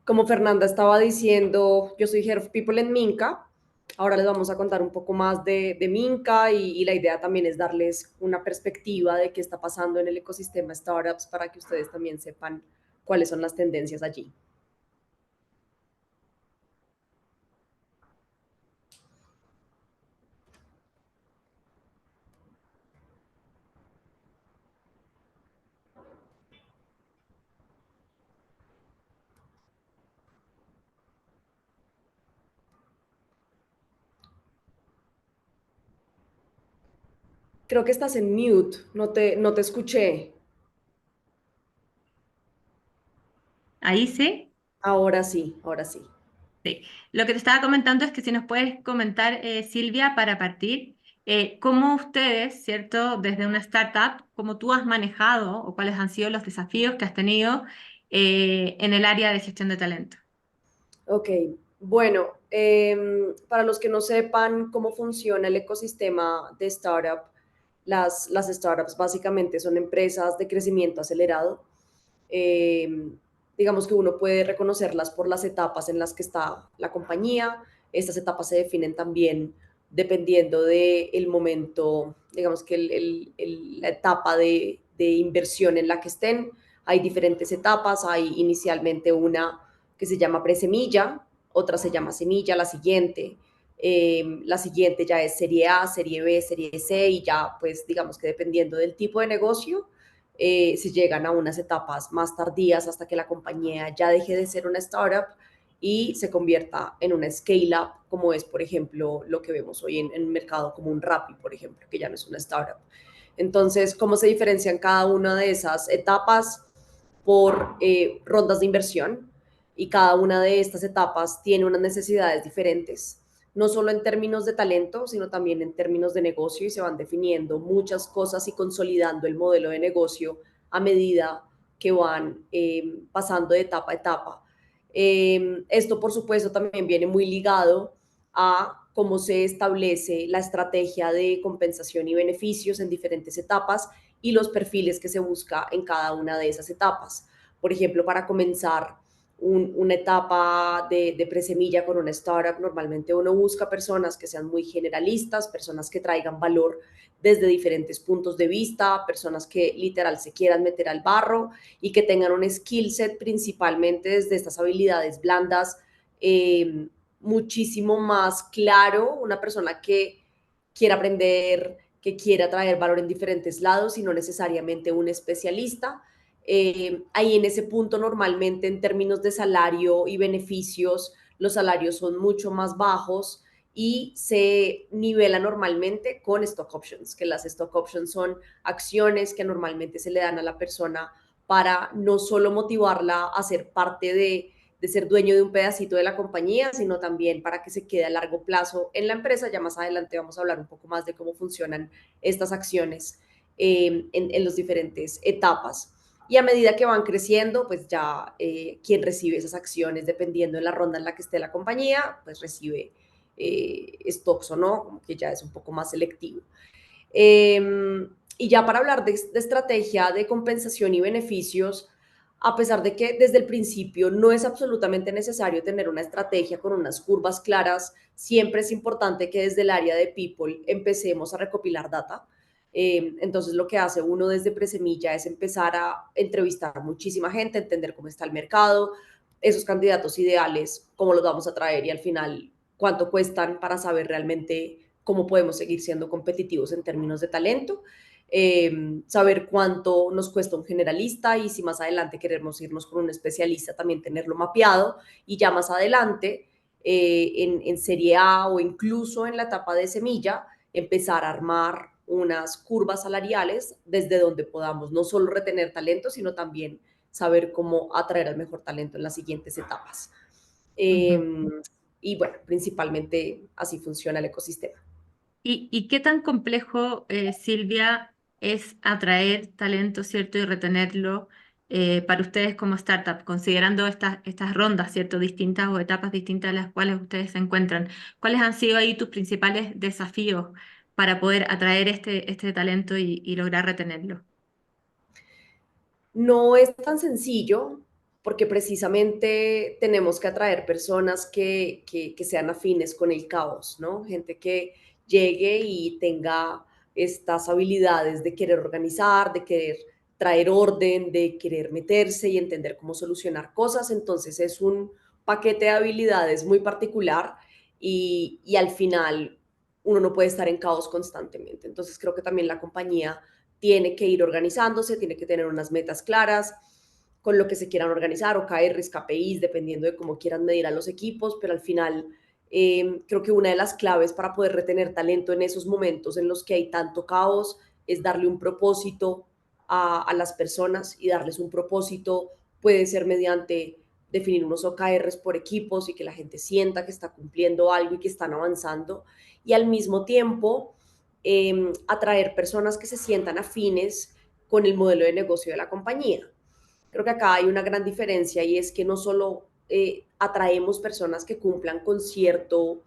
Como Fernanda estaba diciendo, yo soy Head of People en Minka. Ahora les vamos a contar un poco más de Minka y la idea también es darles una perspectiva de qué está pasando en el ecosistema startups para que ustedes también sepan cuáles son las tendencias allí. Creo que estás en mute, no te escuché.
Ahí sí.
Ahora sí, ahora sí.
Sí. Lo que te estaba comentando es que si nos puedes comentar, Silvia, para partir, cómo ustedes, ¿cierto?, desde una startup, cómo tú has manejado o cuáles han sido los desafíos que has tenido en el área de gestión de talento.
Ok, bueno, para los que no sepan cómo funciona el ecosistema de startup, las startups básicamente son empresas de crecimiento acelerado. Eh, digamos que uno puede reconocerlas por las etapas en las que está la compañía. Estas etapas se definen también dependiendo del momento, digamos que la etapa de inversión en la que estén. Hay diferentes etapas, hay inicialmente una que se llama presemilla, otra se llama semilla, la siguiente ya es serie A, serie B, serie C y ya pues digamos que dependiendo del tipo de negocio se llegan a unas etapas más tardías hasta que la compañía ya deje de ser una startup y se convierta en una scale-up, como es, por ejemplo, lo que vemos hoy en el mercado como un Rappi, por ejemplo, que ya no es una startup. Entonces, ¿cómo se diferencian cada una de esas etapas? Por rondas de inversión y cada una de estas etapas tiene unas necesidades diferentes, no solo en términos de talento, sino también en términos de negocio y se van definiendo muchas cosas y consolidando el modelo de negocio a medida que van pasando de etapa a etapa. Esto, por supuesto, también viene muy ligado a cómo se establece la estrategia de compensación y beneficios en diferentes etapas y los perfiles que se busca en cada una de esas etapas. Por ejemplo, para comenzar una etapa de presemilla con una startup, normalmente uno busca personas que sean muy generalistas, personas que traigan valor desde diferentes puntos de vista, personas que literal se quieran meter al barro y que tengan un skill set principalmente desde estas habilidades blandas muchísimo más claro, una persona que quiera aprender, que quiera traer valor en diferentes lados y no necesariamente un especialista. Ahí en ese punto normalmente en términos de salario y beneficios, los salarios son mucho más bajos y se nivela normalmente con stock options, que las stock options son acciones que normalmente se le dan a la persona para no solo motivarla a ser parte de ser dueño de un pedacito de la compañía, sino también para que se quede a largo plazo en la empresa. Ya más adelante vamos a hablar un poco más de cómo funcionan estas acciones en las diferentes etapas. Y a medida que van creciendo, pues ya quien recibe esas acciones, dependiendo de la ronda en la que esté la compañía, pues recibe stocks o no, como que ya es un poco más selectivo. Y ya para hablar de estrategia de compensación y beneficios, a pesar de que desde el principio no es absolutamente necesario tener una estrategia con unas curvas claras, siempre es importante que desde el área de People empecemos a recopilar data. Entonces lo que hace uno desde Presemilla es empezar a entrevistar a muchísima gente, entender cómo está el mercado, esos candidatos ideales, cómo los vamos a traer y al final cuánto cuestan para saber realmente cómo podemos seguir siendo competitivos en términos de talento, saber cuánto nos cuesta un generalista y si más adelante queremos irnos con un especialista, también tenerlo mapeado y ya más adelante en serie A o incluso en la etapa de semilla, empezar a armar unas curvas salariales desde donde podamos no solo retener talento, sino también saber cómo atraer al mejor talento en las siguientes etapas.
Ujú.
Y bueno, principalmente así funciona el ecosistema.
Y qué tan complejo, Silvia, es atraer talento, ¿cierto? Y retenerlo para ustedes como startup, considerando estas rondas, ¿cierto? Distintas o etapas distintas en las cuales ustedes se encuentran. ¿Cuáles han sido ahí tus principales desafíos para poder atraer este talento y lograr retenerlo?
No es tan sencillo porque precisamente tenemos que atraer personas que sean afines con el caos, ¿no? Gente que llegue y tenga estas habilidades de querer organizar, de querer traer orden, de querer meterse y entender cómo solucionar cosas. Entonces es un paquete de habilidades muy particular y al final uno no puede estar en caos constantemente. Entonces creo que también la compañía tiene que ir organizándose, tiene que tener unas metas claras con lo que se quieran organizar, OKRs, KPIs, dependiendo de cómo quieran medir a los equipos, pero al final creo que una de las claves para poder retener talento en esos momentos en los que hay tanto caos es darle un propósito a las personas y darles un propósito puede ser mediante definir unos OKRs por equipos y que la gente sienta que está cumpliendo algo y que están avanzando y al mismo tiempo atraer personas que se sientan afines con el modelo de negocio de la compañía. Creo que acá hay una gran diferencia y es que no solo atraemos personas que cumplan con cierto,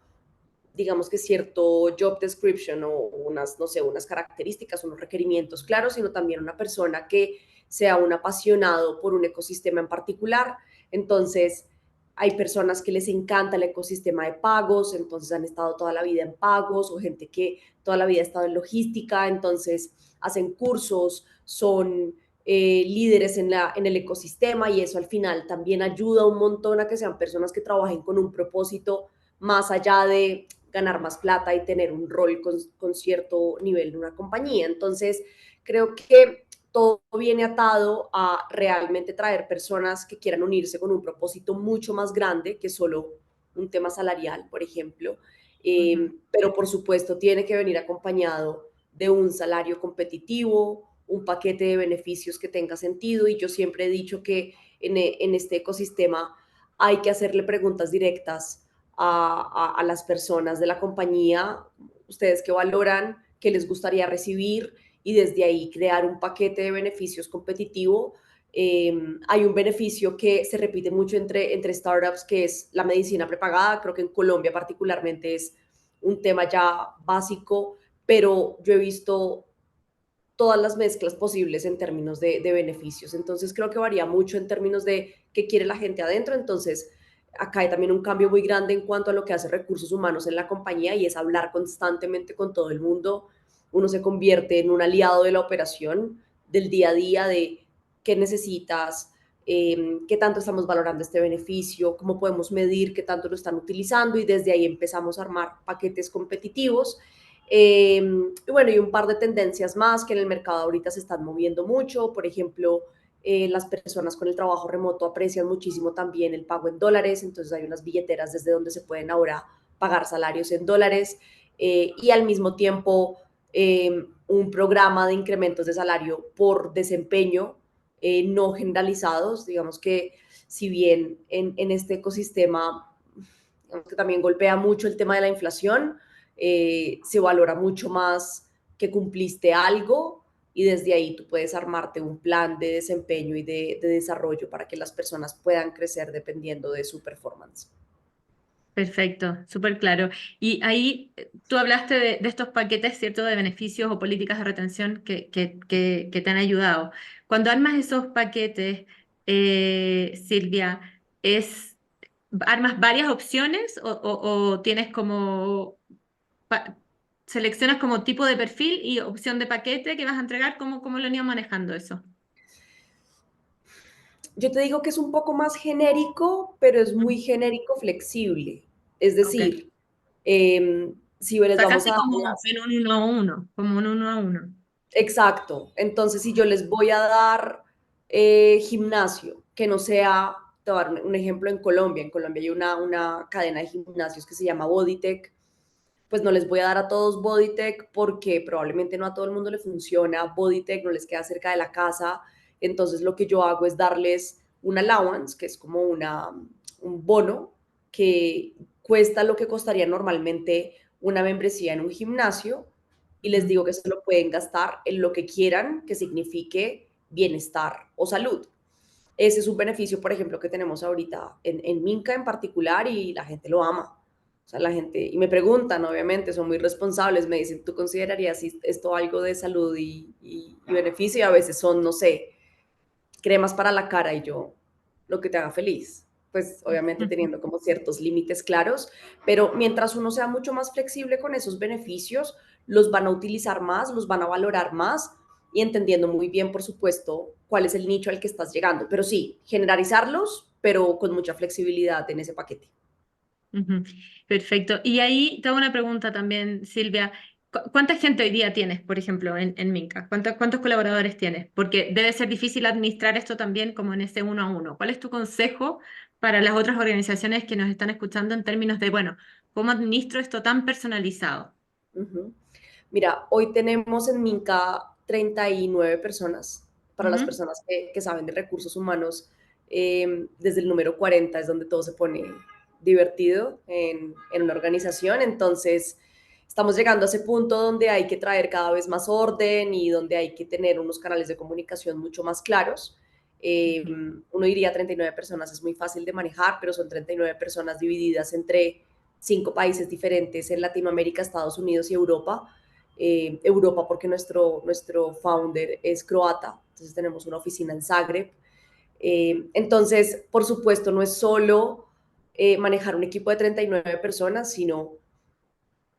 digamos que cierto job description o unas, no sé, unas características, unos requerimientos claros, sino también una persona que sea un apasionado por un ecosistema en particular. Entonces, hay personas que les encanta el ecosistema de pagos, entonces han estado toda la vida en pagos, o gente que toda la vida ha estado en logística, entonces hacen cursos, son líderes en el ecosistema y eso al final también ayuda un montón a que sean personas que trabajen con un propósito más allá de ganar más plata y tener un rol con cierto nivel en una compañía. Entonces, creo que todo viene atado a realmente traer personas que quieran unirse con un propósito mucho más grande que solo un tema salarial, por ejemplo.
Ujú.
Pero por supuesto tiene que venir acompañado de un salario competitivo, un paquete de beneficios que tenga sentido y yo siempre he dicho que en este ecosistema hay que hacerle preguntas directas a las personas de la compañía, ustedes que valoran, que les gustaría recibir y desde ahí crear un paquete de beneficios competitivo. Hay un beneficio que se repite mucho entre startups, que es la medicina prepagada. Creo que en Colombia particularmente es un tema ya básico, pero yo he visto todas las mezclas posibles en términos de beneficios. Entonces creo que varía mucho en términos de qué quiere la gente adentro. Entonces acá hay también un cambio muy grande en cuanto a lo que hace recursos humanos en la compañía y es hablar constantemente con todo el mundo. Uno se convierte en un aliado de la operación del día a día de qué necesitas, qué tanto estamos valorando este beneficio, cómo podemos medir qué tanto lo están utilizando y desde ahí empezamos a armar paquetes competitivos y bueno, y un par de tendencias más que en el mercado ahorita se están moviendo mucho. Por ejemplo, Las personas con el trabajo remoto aprecian muchísimo también el pago en dólares, entonces hay unas billeteras desde donde se pueden ahora pagar salarios en dólares y al mismo tiempo un programa de incrementos de salario por desempeño no generalizados. Digamos que si bien en este ecosistema que también golpea mucho el tema de la inflación, se valora mucho más que cumpliste algo y desde ahí tú puedes armarte un plan de desempeño y de desarrollo para que las personas puedan crecer dependiendo de su performance.
Perfecto, súper claro. Y ahí tú hablaste de estos paquetes, ¿cierto?, de beneficios o políticas de retención que te han ayudado. Cuando armas esos paquetes, Silvia, ¿armas varias opciones o tienes como, pa- seleccionas como tipo de perfil y opción de paquete que vas a entregar? ¿Cómo lo han ido manejando eso?
Yo te digo que es un poco más genérico, pero es muy
Mm,
genérico flexible. Es
ok.
decir, si
O
les
sea,
vamos
casi
a dar
como
las...
en un uno a uno, como un uno a uno.
Exacto. Entonces, si yo les voy a dar gimnasio, que no sea, te voy a dar un ejemplo en Colombia. En Colombia hay una cadena de gimnasios que se llama Bodytech. Pues no les voy a dar a todos Bodytech porque probablemente no a todo el mundo le funciona. Bodytech no les queda cerca de la casa. Entonces, lo que yo hago es darles un allowance, que es como un bono que cuesta lo que costaría normalmente una membresía en un gimnasio y les
Ujú.
digo que se lo pueden gastar en lo que quieran que signifique bienestar o salud. Ese es un beneficio, por ejemplo, que tenemos ahorita en Minca en particular y la gente lo ama. O sea, la gente, y me preguntan, obviamente, son muy responsables, me dicen, ¿tú considerarías esto algo de salud y beneficio? Y a veces son, no sé, cremas para la cara y yo, lo que te haga feliz. Pues obviamente teniendo como ciertos límites claros, pero mientras uno sea mucho más flexible con esos beneficios, los van a utilizar más, los van a valorar más y entendiendo muy bien, por supuesto, cuál es el nicho al que estás llegando. Pero sí, generalizarlos, pero con mucha flexibilidad en ese paquete.
Ujú. Perfecto. Y ahí te hago una pregunta también, Silvia. ¿Cuánta gente hoy día tienes, por ejemplo, en Minca? ¿Cuántos colaboradores tienes? Porque debe ser difícil administrar esto también como en ese uno a uno. ¿Cuál es tu consejo para las otras organizaciones que nos están escuchando en términos de, bueno, cómo administro esto tan personalizado?
Ujú. Mira, hoy tenemos en Minca 39 personas. Para las
Ujú.
personas que saben de recursos humanos, desde el número 40 es donde todo se pone divertido en una organización. Entonces, estamos llegando a ese punto donde hay que traer cada vez más orden y donde hay que tener unos canales de comunicación mucho más claros. Eh,
Ujú.
Uno diría 39 personas es muy fácil de manejar, pero son 39 personas divididas entre 5 países diferentes en Latinoamérica, Estados Unidos y Europa. Europa porque nuestro founder es croata, entonces tenemos una oficina en Zagreb. Entonces, por supuesto, no es solo manejar un equipo de 39 personas, sino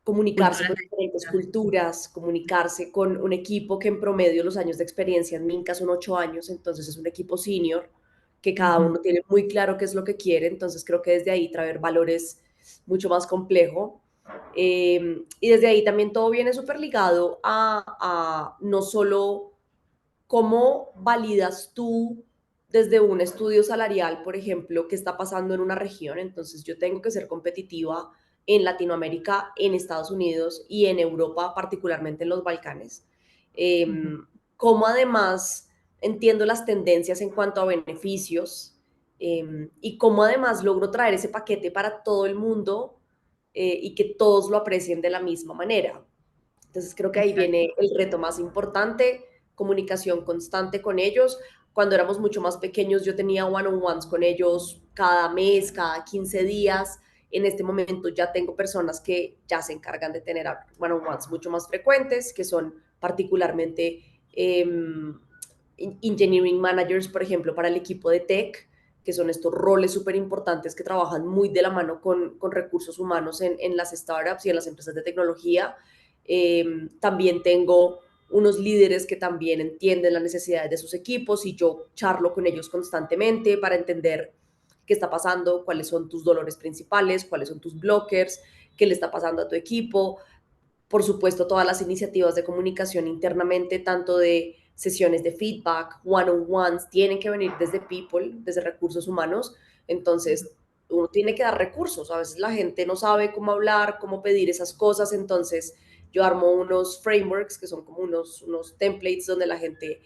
comunicarse
Culturas
con diferentes
distintas.
culturas, comunicarse con un equipo que en promedio los años de experiencia en Minca son 8 años, entonces es un equipo senior que cada
Ujú.
uno tiene muy claro qué es lo que quiere, entonces creo que desde ahí traer valores mucho más complejo. Y desde ahí también todo viene súper ligado a no solo cómo validas tú desde un estudio salarial, por ejemplo, qué está pasando en una región. Entonces yo tengo que ser competitiva en Latinoamérica, en Estados Unidos y en Europa, particularmente en los Balcanes. Eh,
Ujú.
Cómo además entiendo las tendencias en cuanto a beneficios y cómo además logro traer ese paquete para todo el mundo y que todos lo aprecien de la misma manera. Entonces creo que ahí
Exacto.
viene el reto más importante, comunicación constante con ellos. Cuando éramos mucho más pequeños yo tenía one-on-ones con ellos cada mes, cada 15 días. En este momento ya tengo personas que ya se encargan de tener one-on-ones mucho más frecuentes, que son particularmente eh, engineering managers, por ejemplo, para el equipo de tech, que son estos roles súper importantes que trabajan muy de la mano con recursos humanos en las startups y en las empresas de tecnología. También tengo unos líderes que también entienden las necesidades de sus equipos y yo charlo con ellos constantemente para entender qué está pasando, cuáles son tus dolores principales, cuáles son tus blockers, qué le está pasando a tu equipo. Por supuesto, todas las iniciativas de comunicación internamente, tanto de sesiones de feedback, one-on-ones, tienen que venir desde people, desde recursos humanos. Entonces, uno tiene que dar recursos. A veces la gente no sabe cómo hablar, cómo pedir esas cosas. Entonces, yo armo unos frameworks que son como unos templates donde la gente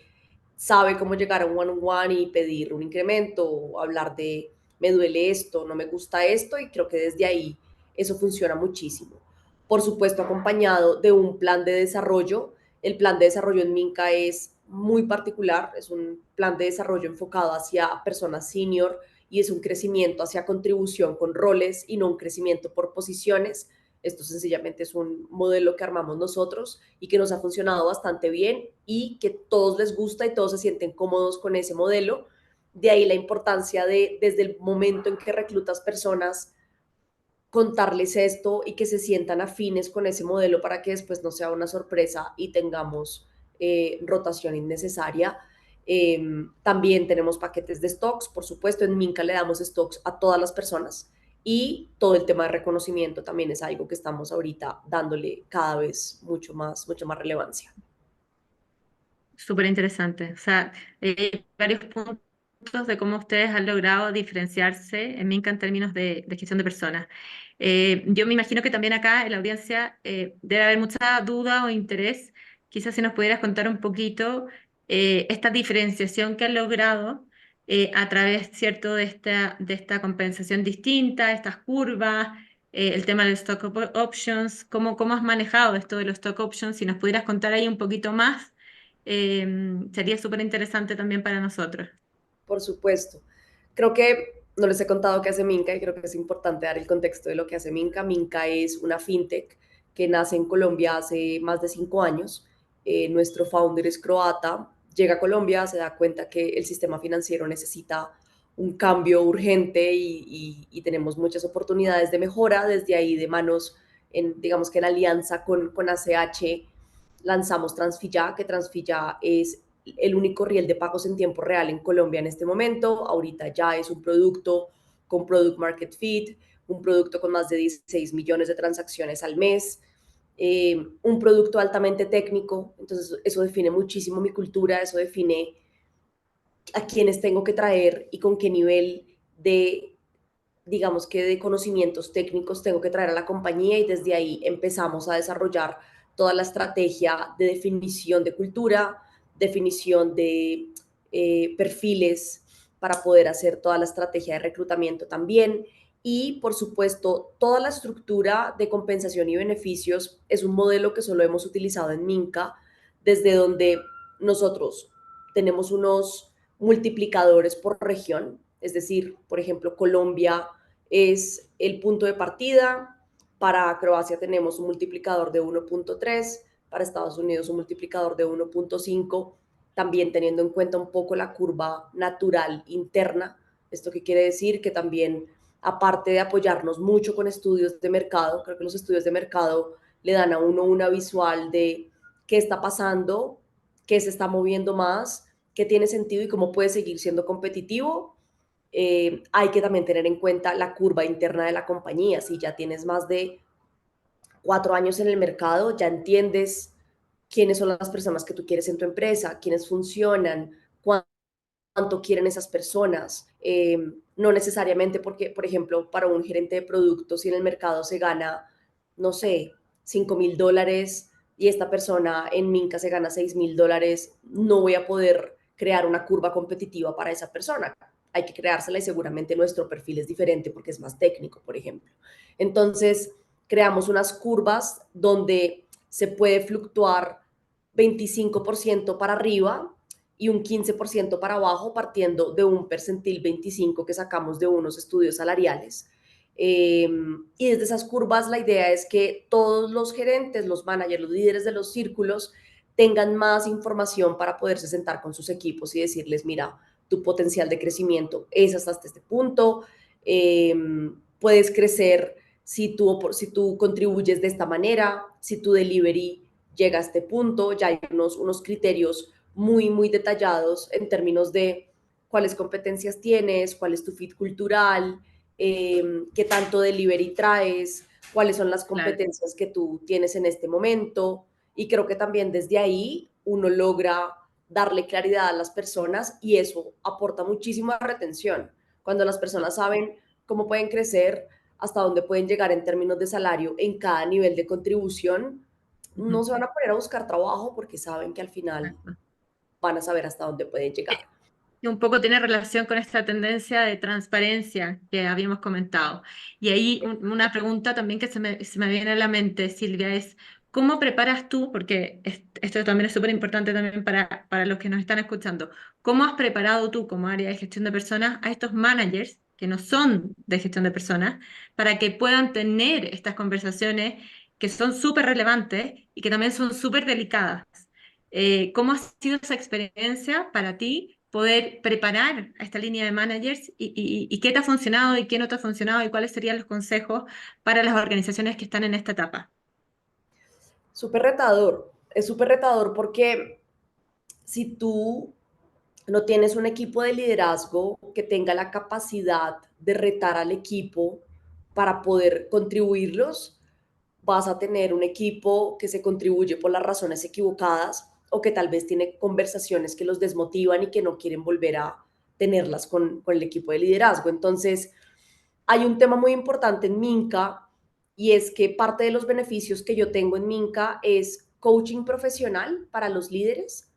sabe cómo llegar a un one-on-one y pedir un incremento o hablar de me duele esto, no me gusta esto, y creo que desde ahí eso funciona muchísimo. Por supuesto, acompañado de un plan de desarrollo. El plan de desarrollo en Minca es muy particular, es un plan de desarrollo enfocado hacia personas senior y es un crecimiento hacia contribución con roles y no un crecimiento por posiciones. Esto sencillamente es un modelo que armamos nosotros y que nos ha funcionado bastante bien y que todos les gusta y todos se sienten cómodos con ese modelo. De ahí la importancia de, desde el momento en que reclutas personas, contarles esto y que se sientan afines con ese modelo para que después no sea una sorpresa y tengamos rotación innecesaria. También tenemos paquetes de stocks, por supuesto, en Minca le damos stocks a todas las personas y todo el tema de reconocimiento también es algo que estamos ahorita dándole cada vez mucho más relevancia.
Súper interesante. O sea, varios puntos de cómo ustedes han logrado diferenciarse en Minca en términos de gestión de personas. Yo me imagino que también acá en la audiencia debe haber mucha duda o interés. Quizás si nos pudieras contar un poquito esta diferenciación que han logrado a través, ¿cierto?, de esta compensación distinta, estas curvas, el tema de los options, cómo has manejado esto de los stock options. Si nos pudieras contar ahí un poquito más sería súper interesante también para nosotros.
Por supuesto. Creo que no les he contado qué hace Minca y creo que es importante dar el contexto de lo que hace Minca. Minca es una fintech que nace en Colombia hace más de 5 años. Nuestro founder es croata, llega a Colombia, se da cuenta que el sistema financiero necesita un cambio urgente y tenemos muchas oportunidades de mejora. Desde ahí de manos, digamos que en alianza con ACH, lanzamos Transfilla, que Transfilla es el único riel de pagos en tiempo real en Colombia en este momento. Ahorita ya es un producto con Product Market Fit, un producto con más de 16 millones de transacciones al mes, un producto altamente técnico. Entonces eso define muchísimo mi cultura, eso define a quienes tengo que traer y con qué nivel de, digamos que de conocimientos técnicos tengo que traer a la compañía, y desde ahí empezamos a desarrollar toda la estrategia de definición de cultura, definición de perfiles para poder hacer toda la estrategia de reclutamiento también. Y por supuesto, toda la estructura de compensación y beneficios es un modelo que solo hemos utilizado en Minca, desde donde nosotros tenemos unos multiplicadores por región, es decir, por ejemplo, Colombia es el punto de partida. Para Croacia tenemos un multiplicador de 1.3, para Estados Unidos un multiplicador de 1.5, también teniendo en cuenta un poco la curva natural interna. ¿Esto qué quiere decir? Que también, aparte de apoyarnos mucho con estudios de mercado, creo que los estudios de mercado le dan a uno una visual de qué está pasando, qué se está moviendo más, qué tiene sentido y cómo puede seguir siendo competitivo. Hay que también tener en cuenta la curva interna de la compañía. Si ya tienes más de 4 años en el mercado, ya entiendes quiénes son las personas que tú quieres en tu empresa, quiénes funcionan, cuánto quieren esas personas. No necesariamente porque, por ejemplo, para un gerente de productos, si en el mercado se gana, no sé, $5,000 y esta persona en Minca se gana $6,000, no voy a poder crear una curva competitiva para esa persona. Hay que creársela y seguramente nuestro perfil es diferente porque es más técnico, por ejemplo. Entonces, creamos unas curvas donde se puede fluctuar 25% para arriba y un 15% para abajo, partiendo de un percentil 25 que sacamos de unos estudios salariales. Y desde esas curvas la idea es que todos los gerentes, los managers, los líderes de los círculos tengan más información para poderse sentar con sus equipos y decirles, mira, tu potencial de crecimiento es hasta este punto, eh, puedes crecer si tú contribuyes de esta manera, si tu delivery llega a este punto, ya hay unos criterios muy detallados en términos de cuáles competencias tienes, cuál es tu fit cultural, qué tanto delivery traes, cuáles son las
Claro.
competencias que tú tienes en este momento. Y creo que también desde ahí uno logra darle claridad a las personas y eso aporta muchísima retención. Cuando las personas saben cómo pueden crecer, hasta dónde pueden llegar en términos de salario en cada nivel de contribución, no
Ujú.
se van a poner a buscar trabajo porque saben que al final
Exacto.
van a saber hasta dónde pueden llegar.
Y un poco tiene relación con esta tendencia de transparencia que habíamos comentado. Y ahí una pregunta también que se me viene a la mente, Silvia, es ¿cómo preparas tú? Porque esto también es súper importante también para los que nos están escuchando. ¿Cómo has preparado tú como área de gestión de personas a estos managers que no son de gestión de personas para que puedan tener estas conversaciones que son súper relevantes y que también son súper delicadas? ¿Cómo ha sido esa experiencia para ti poder preparar a esta línea de managers y qué te ha funcionado y qué no te ha funcionado y cuáles serían los consejos para las organizaciones que están en esta etapa?
Súper retador, es súper retador porque si tú no tienes un equipo de liderazgo que tenga la capacidad de retar al equipo para poder contribuirlos, vas a tener un equipo que se contribuye por las razones equivocadas o que tal vez tiene conversaciones que los desmotivan y que no quieren volver a tenerlas con el equipo de liderazgo. Entonces, hay un tema muy importante en Minca y es que parte de los beneficios que yo tengo en Minca es coaching profesional para los líderes.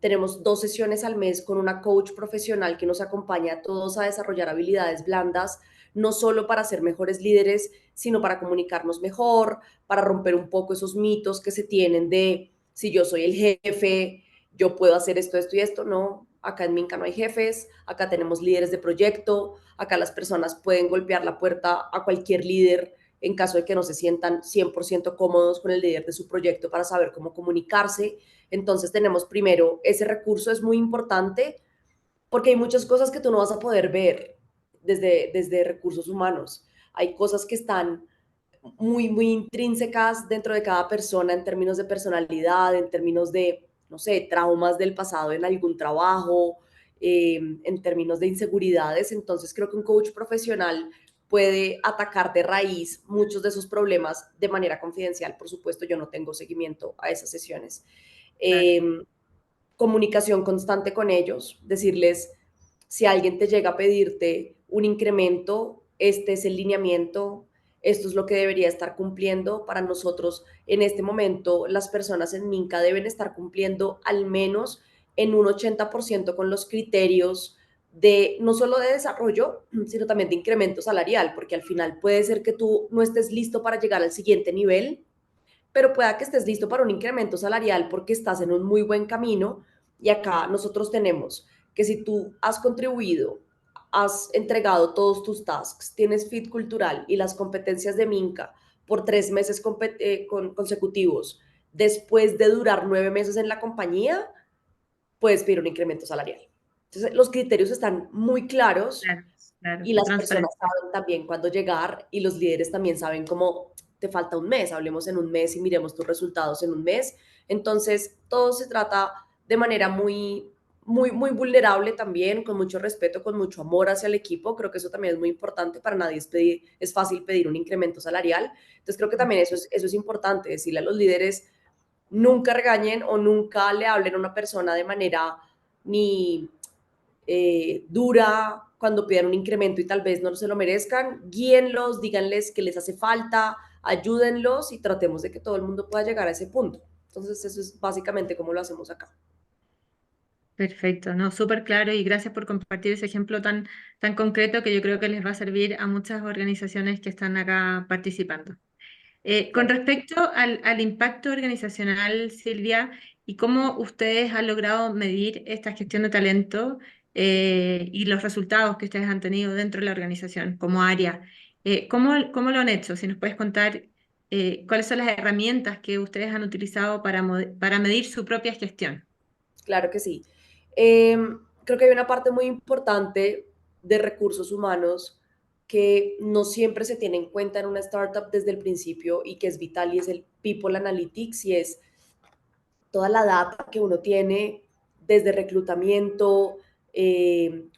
Tenemos 2 sesiones al mes con una coach profesional que nos acompaña a todos a desarrollar habilidades blandas, no solo para ser mejores líderes, sino para comunicarnos mejor, para romper un poco esos mitos que se tienen de si yo soy el jefe, yo puedo hacer esto, esto y esto. No, acá en Minca no hay jefes, acá tenemos líderes de proyecto, acá las personas pueden golpear la puerta a cualquier líder en caso de que no se sientan 100% cómodos con el líder de su proyecto para saber cómo comunicarse. Entonces tenemos primero, ese recurso es muy importante porque hay muchas cosas que tú no vas a poder ver desde recursos humanos. Hay cosas que están muy intrínsecas dentro de cada persona en términos de personalidad, en términos de, no sé, traumas del pasado en algún trabajo, en términos de inseguridades. Entonces creo que un coach profesional puede atacar de raíz muchos de esos problemas de manera confidencial. Por supuesto, yo no tengo seguimiento a esas sesiones.
Claro.
Eh, Comunicación constante con ellos, decirles, si alguien te llega a pedirte un incremento, este es el lineamiento, esto es lo que debería estar cumpliendo. Para nosotros, en este momento, las personas en Minca deben estar cumpliendo al menos en un 80% con los criterios de no solo de desarrollo, sino también de incremento salarial, porque al final puede ser que tú no estés listo para llegar al siguiente nivel, pero pueda que estés listo para un incremento salarial porque estás en un muy buen camino. Y acá nosotros tenemos que si tú has contribuido, has entregado todos tus tasks, tienes fit cultural y las competencias de Minca por 3 meses consecutivos, después de durar 9 meses en la compañía, puedes pedir un incremento salarial. Entonces, los criterios están muy claros
Claro, claro,
y las personas
transparencia.
saben también cuándo llegar y los líderes también saben cómo te falta un mes, hablemos en un mes y miremos tus resultados en un mes. Entonces, todo se trata de manera muy vulnerable también, con mucho respeto, con mucho amor hacia el equipo. Creo que eso también es muy importante. Para nadie es fácil pedir un incremento salarial. Entonces, creo que también eso es importante, decirle a los líderes, nunca regañen o nunca le hablen a una persona de manera ni dura cuando pidan un incremento y tal vez no se lo merezcan. Guíenlos, díganles que les hace falta, ayúdenlos y tratemos de que todo el mundo pueda llegar a ese punto. Entonces, eso es básicamente como lo hacemos acá.
Perfecto, no, súper claro y gracias por compartir ese ejemplo tan concreto que yo creo que les va a servir a muchas organizaciones que están acá participando. Con
Claro.
respecto al impacto organizacional, Silvia, y cómo ustedes han logrado medir esta gestión de talento y los resultados que ustedes han tenido dentro de la organización como área, ¿cómo lo han hecho? Si nos puedes contar cuáles son las herramientas que ustedes han utilizado para medir su propia gestión.
Claro que sí. Creo que hay una parte muy importante de recursos humanos que no siempre se tiene en cuenta en una startup desde el principio y que es vital y es el People Analytics y es toda la data que uno tiene desde reclutamiento,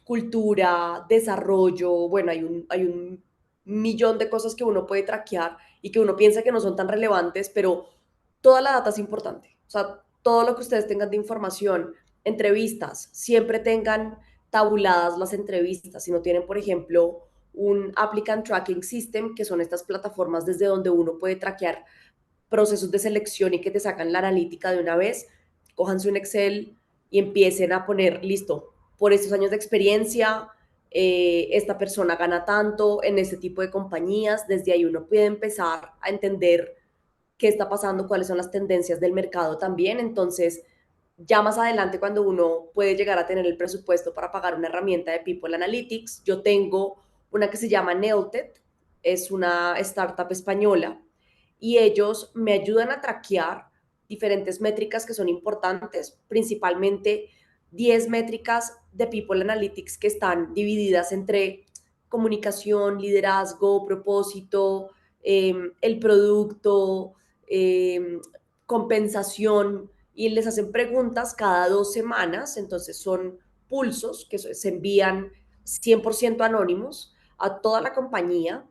cultura, desarrollo. Bueno, hay un millón de cosas que uno puede traquear y que uno piensa que no son tan relevantes, pero toda la data es importante. O sea, todo lo que ustedes tengan de información entrevistas, siempre tengan tabuladas las entrevistas. Si no tienen, por ejemplo, un applicant tracking system, que son estas plataformas desde donde uno puede traquear procesos de selección y que te sacan la analítica de una vez, cójanse un Excel y empiecen a poner, listo, por estos años de experiencia, esta persona gana tanto en este tipo de compañías, desde ahí uno puede empezar a entender qué está pasando, cuáles son las tendencias del mercado también. Entonces, ya más adelante, cuando uno puede llegar a tener el presupuesto para pagar una herramienta de People Analytics, yo tengo una que se llama Neoted, es una startup española, y ellos me ayudan a traquear diferentes métricas que son importantes, principalmente 10 métricas de People Analytics que están divididas entre comunicación, liderazgo, propósito, el producto, eh, compensación, y les hacen preguntas cada 2 semanas. Entonces son pulsos que se envían 100% anónimos a toda la compañía,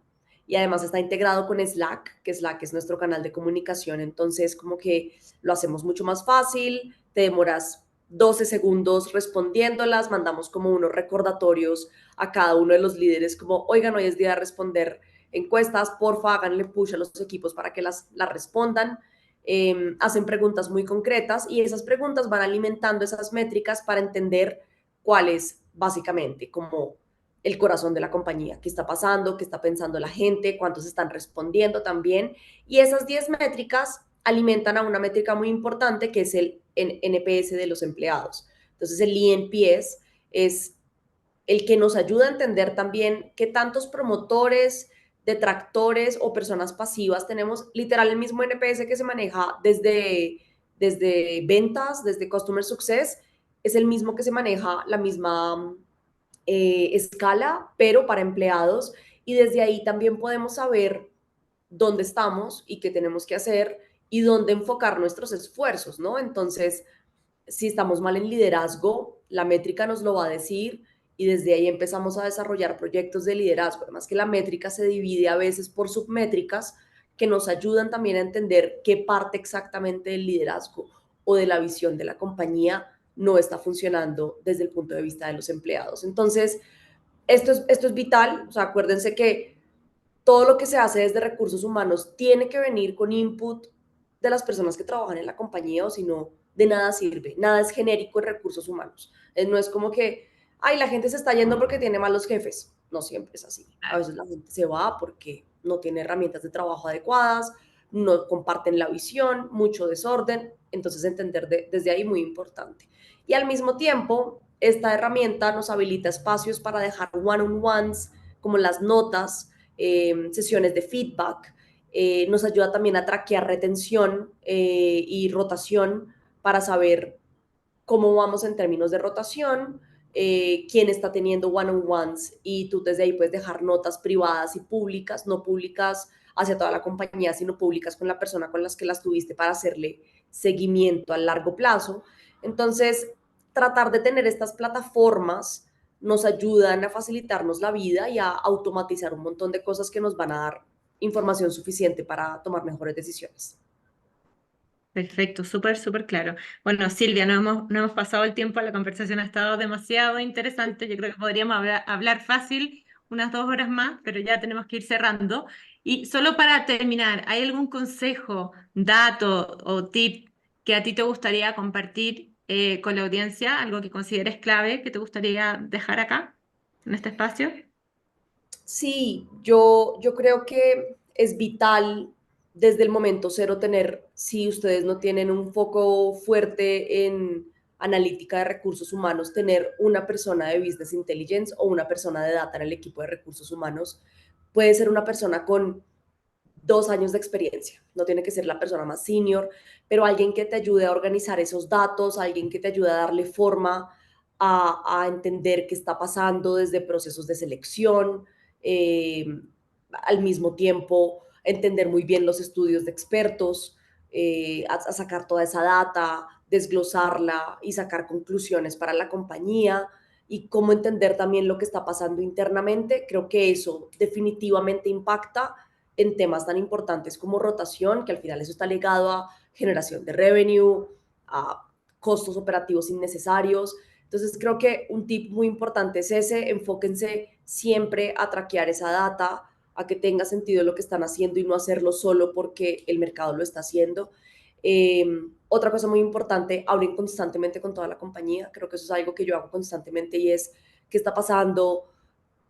y además está integrado con Slack, que Slack es nuestro canal de comunicación. Entonces como que lo hacemos mucho más fácil, te demoras 12 segundos respondiéndolas, mandamos como unos recordatorios a cada uno de los líderes como, oigan, hoy es día de responder encuestas, porfa, háganle push a los equipos para que las respondan. Hacen preguntas muy concretas y esas preguntas van alimentando esas métricas para entender cuál es básicamente como el corazón de la compañía, qué está pasando, qué está pensando la gente, cuántos están respondiendo también. Y esas 10 métricas alimentan a una métrica muy importante que es el NPS de los empleados. Entonces el ENPS es el que nos ayuda a entender también qué tantos promotores, detractores o personas pasivas tenemos. Literal el mismo NPS que se maneja desde ventas, desde Customer Success, es el mismo que se maneja, la misma escala, pero para empleados. Y desde ahí también podemos saber dónde estamos y qué tenemos que hacer y dónde enfocar nuestros esfuerzos, ¿no? Entonces, si estamos mal en liderazgo, la métrica nos lo va a decir, y desde ahí empezamos a desarrollar proyectos de liderazgo. Además que la métrica se divide a veces por submétricas que nos ayudan también a entender qué parte exactamente del liderazgo o de la visión de la compañía no está funcionando desde el punto de vista de los empleados. Entonces, esto es vital. O sea, acuérdense que todo lo que se hace desde recursos humanos tiene que venir con input de las personas que trabajan en la compañía, o si no, de nada sirve. Nada es genérico en recursos humanos. No es como que, ay, la gente se está yendo porque tiene malos jefes. No siempre es así. A
Claro.
veces la gente se va porque no tiene herramientas de trabajo adecuadas, no comparten la visión, mucho desorden. Entonces, entender desde ahí muy importante. Y al mismo tiempo, esta herramienta nos habilita espacios para dejar one-on-ones, como las notas, sesiones de feedback. Nos ayuda también a traquear retención y rotación para saber cómo vamos en términos de rotación, quién está teniendo one-on-ones, y tú desde ahí puedes dejar notas privadas y públicas, no públicas hacia toda la compañía, sino públicas con la persona con las que las tuviste para hacerle seguimiento a largo plazo. Entonces, tratar de tener estas plataformas nos ayudan a facilitarnos la vida y a automatizar un montón de cosas que nos van a dar información suficiente para tomar mejores decisiones.
Perfecto, súper, súper claro. Bueno, Silvia, no hemos pasado el tiempo, la conversación ha estado demasiado interesante. Yo creo que podríamos hablar fácil unas 2 horas más, pero ya tenemos que ir cerrando. Y solo para terminar, ¿hay algún consejo, dato o tip que a ti te gustaría compartir con la audiencia? Algo que consideres clave que te gustaría dejar acá, en este espacio.
Sí, yo creo que es vital desde el momento cero tener, si ustedes no tienen un foco fuerte en analítica de recursos humanos, tener una persona de Business Intelligence o una persona de data en el equipo de recursos humanos. Puede ser una persona con 2 años de experiencia, no tiene que ser la persona más senior, pero alguien que te ayude a organizar esos datos, alguien que te ayude a darle forma a entender qué está pasando desde procesos de selección, eh, al mismo tiempo entender muy bien los estudios de expertos, a sacar toda esa data, desglosarla y sacar conclusiones para la compañía, y cómo entender también lo que está pasando internamente. Creo que eso definitivamente impacta en temas tan importantes como rotación, que al final eso está ligado a generación de revenue, a costos operativos innecesarios. Entonces creo que un tip muy importante es ese, enfóquense siempre a traquear esa data, a que tenga sentido lo que están haciendo y no hacerlo solo porque el mercado lo está haciendo. Eh, Otra cosa muy importante, hablen constantemente con toda la compañía. Creo que eso es algo que yo hago constantemente y es qué está pasando,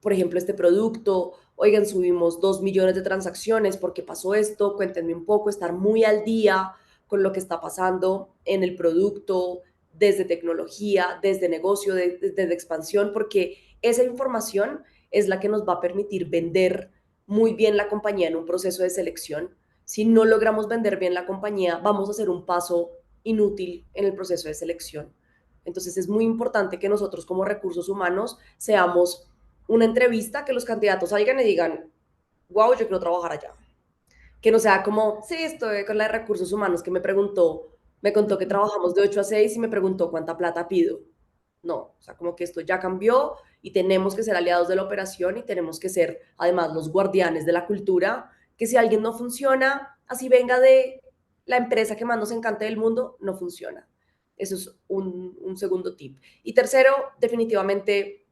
por ejemplo, este producto. Oigan, subimos 2 millones de transacciones, ¿por qué pasó esto? Cuéntenme un poco, estar muy al día con lo que está pasando en el producto, desde tecnología, desde negocio, desde expansión, porque esa información es la que nos va a permitir vender muy bien la compañía en un proceso de selección. Si no logramos vender bien la compañía, vamos a hacer un paso inútil en el proceso de selección. Entonces es muy importante que nosotros como recursos humanos seamos una entrevista, que los candidatos salgan y digan, wow, yo quiero trabajar allá. Que no sea como, sí, estoy con la de recursos humanos que me contó que trabajamos de 8 a 6 y me preguntó cuánta plata pido. No, o sea, como que esto ya cambió y tenemos que ser aliados de la operación y tenemos que ser además los guardianes de la cultura, que si alguien no funciona, así venga de la empresa que más nos encante del mundo, no funciona. Eso es un segundo tip. Y tercero, definitivamente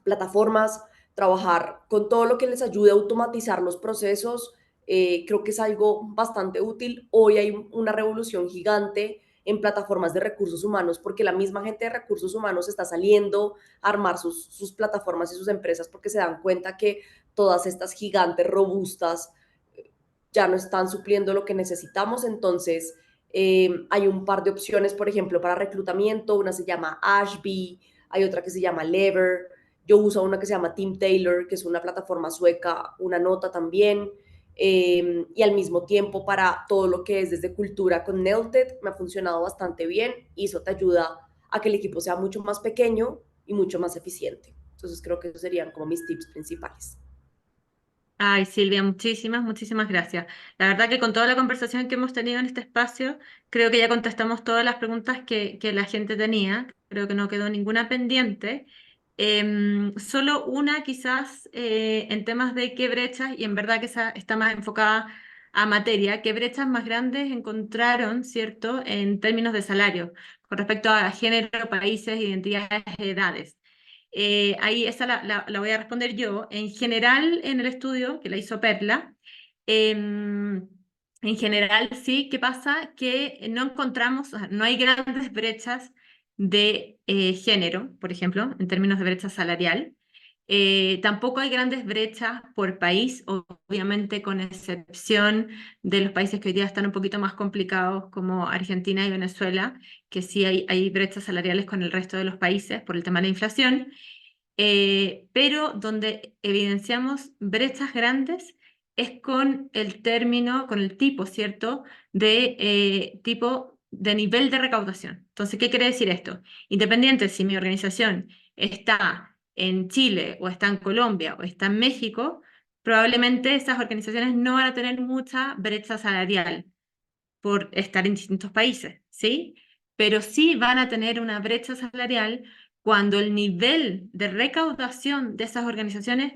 plataformas, trabajar con todo lo que les ayude a automatizar los procesos. Creo que es algo bastante útil. Hoy hay una revolución gigante en plataformas de recursos humanos porque la misma gente de recursos humanos está saliendo a armar sus plataformas y sus empresas porque se dan cuenta que todas estas gigantes robustas ya no están supliendo lo que necesitamos. Entonces, hay un par de opciones, por ejemplo, para reclutamiento. Una se llama Ashby, hay otra que se llama Lever. Yo uso una que se llama Team Taylor, que es una plataforma sueca, una nota también. Y al mismo tiempo para todo lo que es desde cultura con Nelted, me ha funcionado bastante bien y eso te ayuda a que el equipo sea mucho más pequeño y mucho más eficiente. Entonces creo que esos serían como mis tips principales.
Ay, Silvia, muchísimas, muchísimas gracias. La verdad que con toda la conversación que hemos tenido en este espacio, creo que ya contestamos todas las preguntas que la gente tenía. Creo que no quedó ninguna pendiente. Solo una quizás en temas de qué brechas, y en verdad que esa está más enfocada a materia, qué brechas más grandes encontraron, ¿cierto?, en términos de salario, con respecto a género, países, identidades, edades. Ahí esa la voy a responder yo. En general, en el estudio que la hizo Perla, en general sí, ¿qué pasa? Que no encontramos, o sea, no hay grandes brechas de género, por ejemplo, en términos de brecha salarial. Tampoco hay grandes brechas por país, obviamente con excepción de los países que hoy día están un poquito más complicados, como Argentina y Venezuela, que sí hay brechas salariales con el resto de los países por el tema de la inflación. Pero donde evidenciamos brechas grandes es con el término, con el tipo, ¿cierto?, de tipo de nivel de recaudación. Entonces, ¿qué quiere decir esto? Independiente si mi organización está en Chile o está en Colombia o está en México, probablemente esas organizaciones no van a tener mucha brecha salarial por estar en distintos países, ¿sí? Pero sí van a tener una brecha salarial cuando el nivel de recaudación de esas organizaciones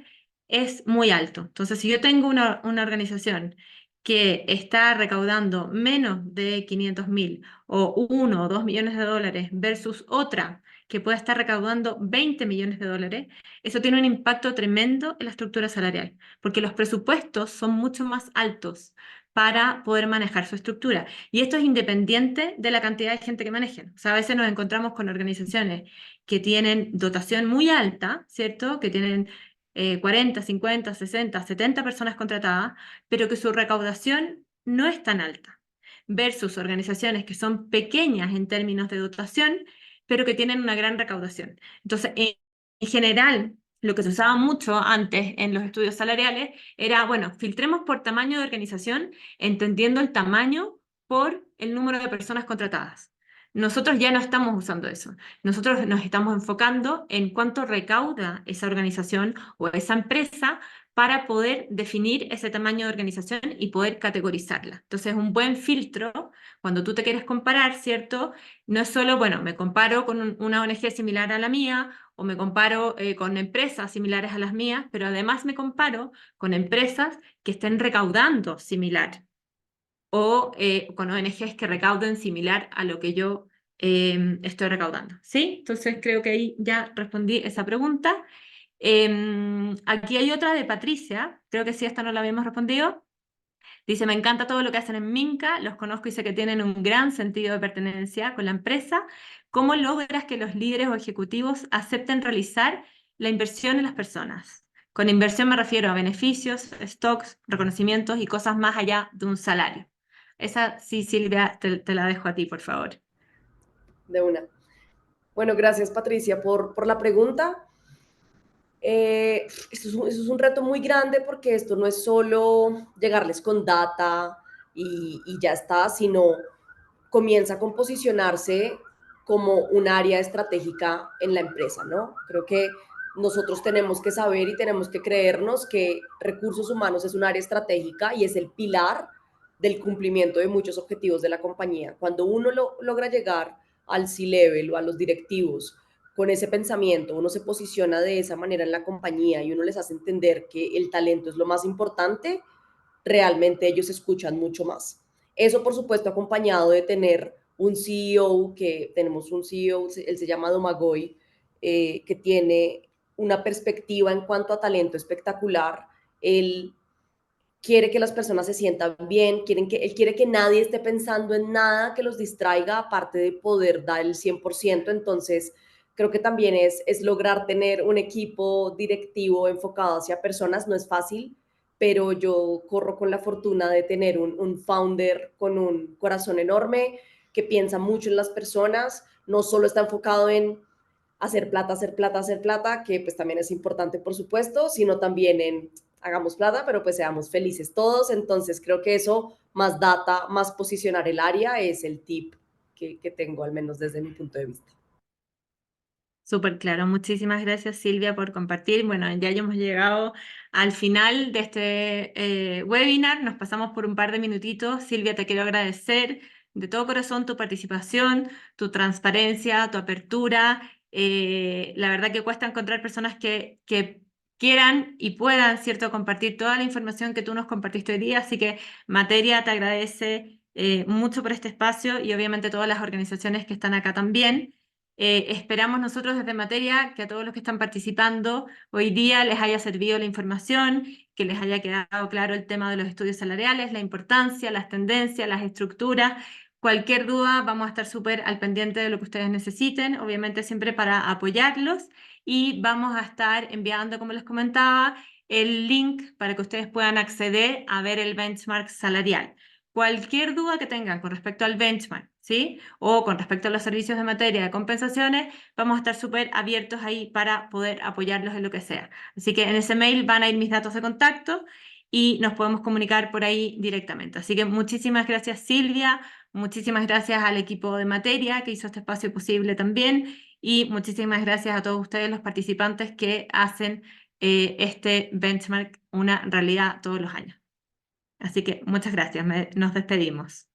es muy alto. Entonces, si yo tengo una organización que está recaudando menos de 500.000 o 1 o 2 millones de dólares versus otra que puede estar recaudando 20 millones de dólares, eso tiene un impacto tremendo en la estructura salarial, porque los presupuestos son mucho más altos para poder manejar su estructura. Y esto es independiente de la cantidad de gente que manejen. O sea, a veces nos encontramos con organizaciones que tienen dotación muy alta, ¿cierto? Que tienen 40, 50, 60, 70 personas contratadas, pero que su recaudación no es tan alta, versus organizaciones que son pequeñas en términos de dotación, pero que tienen una gran recaudación. Entonces, en general, lo que se usaba mucho antes en los estudios salariales era, bueno, filtremos por tamaño de organización, entendiendo el tamaño por el número de personas contratadas. Nosotros ya no estamos usando eso. Nosotros nos estamos enfocando en cuánto recauda esa organización o esa empresa para poder definir ese tamaño de organización y poder categorizarla. Entonces, un buen filtro, cuando tú te quieres comparar, ¿cierto? No es solo, bueno, me comparo con una ONG similar a la mía o me comparo con empresas similares a las mías, pero además me comparo con empresas que estén recaudando similar o con ONGs que recauden similar a lo que yo estoy recaudando, ¿sí? Entonces creo que ahí ya respondí esa pregunta. Aquí hay otra de Patricia, creo que sí, esta no la habíamos respondido. Dice, me encanta todo lo que hacen en Minca, los conozco y sé que tienen un gran sentido de pertenencia con la empresa. ¿Cómo logras que los líderes o ejecutivos acepten realizar la inversión en las personas? Con inversión me refiero a beneficios, stocks, reconocimientos y cosas más allá de un salario. Esa sí, Silvia, te la dejo a ti, por favor.
De una. Bueno, gracias Patricia por la pregunta. Eso es un reto muy grande porque esto no es solo llegarles con data y ya está, sino comienza con posicionarse como un área estratégica en la empresa, ¿no? Creo que nosotros tenemos que saber y tenemos que creernos que recursos humanos es un área estratégica y es el pilar del cumplimiento de muchos objetivos de la compañía. Cuando uno logra llegar al C-level o a los directivos con ese pensamiento, uno se posiciona de esa manera en la compañía y uno les hace entender que el talento es lo más importante, realmente ellos escuchan mucho más. Eso, por supuesto, acompañado de tener un CEO, que tenemos un CEO, él se llama Domagoj, que tiene una perspectiva en cuanto a talento espectacular. Él quiere que las personas se sientan bien, él quiere que nadie esté pensando en nada que los distraiga, aparte de poder dar el 100%. Entonces, creo que también es lograr tener un equipo directivo enfocado hacia personas, no es fácil, pero yo corro con la fortuna de tener un founder con un corazón enorme, que piensa mucho en las personas, no solo está enfocado en hacer plata, hacer plata, hacer plata, que pues también es importante, por supuesto, sino también en hagamos plata, pero pues seamos felices todos. Entonces creo que eso, más data, más posicionar el área, es el tip que tengo, al menos desde mi punto de vista.
Súper claro. Muchísimas gracias, Silvia, por compartir. Bueno, ya hemos llegado al final de este webinar. Nos pasamos por un par de minutitos. Silvia, te quiero agradecer de todo corazón tu participación, tu transparencia, tu apertura. La verdad que cuesta encontrar personas que quieran y puedan, ¿cierto?, compartir toda la información que tú nos compartiste hoy día. Así que Materia te agradece mucho por este espacio y obviamente todas las organizaciones que están acá también. Esperamos nosotros desde Materia que a todos los que están participando hoy día les haya servido la información, que les haya quedado claro el tema de los estudios salariales, la importancia, las tendencias, las estructuras. Cualquier duda, vamos a estar súper al pendiente de lo que ustedes necesiten, obviamente siempre para apoyarlos, y vamos a estar enviando, como les comentaba, el link para que ustedes puedan acceder a ver el benchmark salarial. Cualquier duda que tengan con respecto al benchmark, ¿sí?, o con respecto a los servicios de materia de compensaciones, vamos a estar súper abiertos ahí para poder apoyarlos en lo que sea. Así que en ese mail van a ir mis datos de contacto y nos podemos comunicar por ahí directamente. Así que muchísimas gracias, Silvia, muchísimas gracias al equipo de materia que hizo este espacio posible también, y muchísimas gracias a todos ustedes, los participantes que hacen este benchmark una realidad todos los años. Así que muchas gracias, nos despedimos.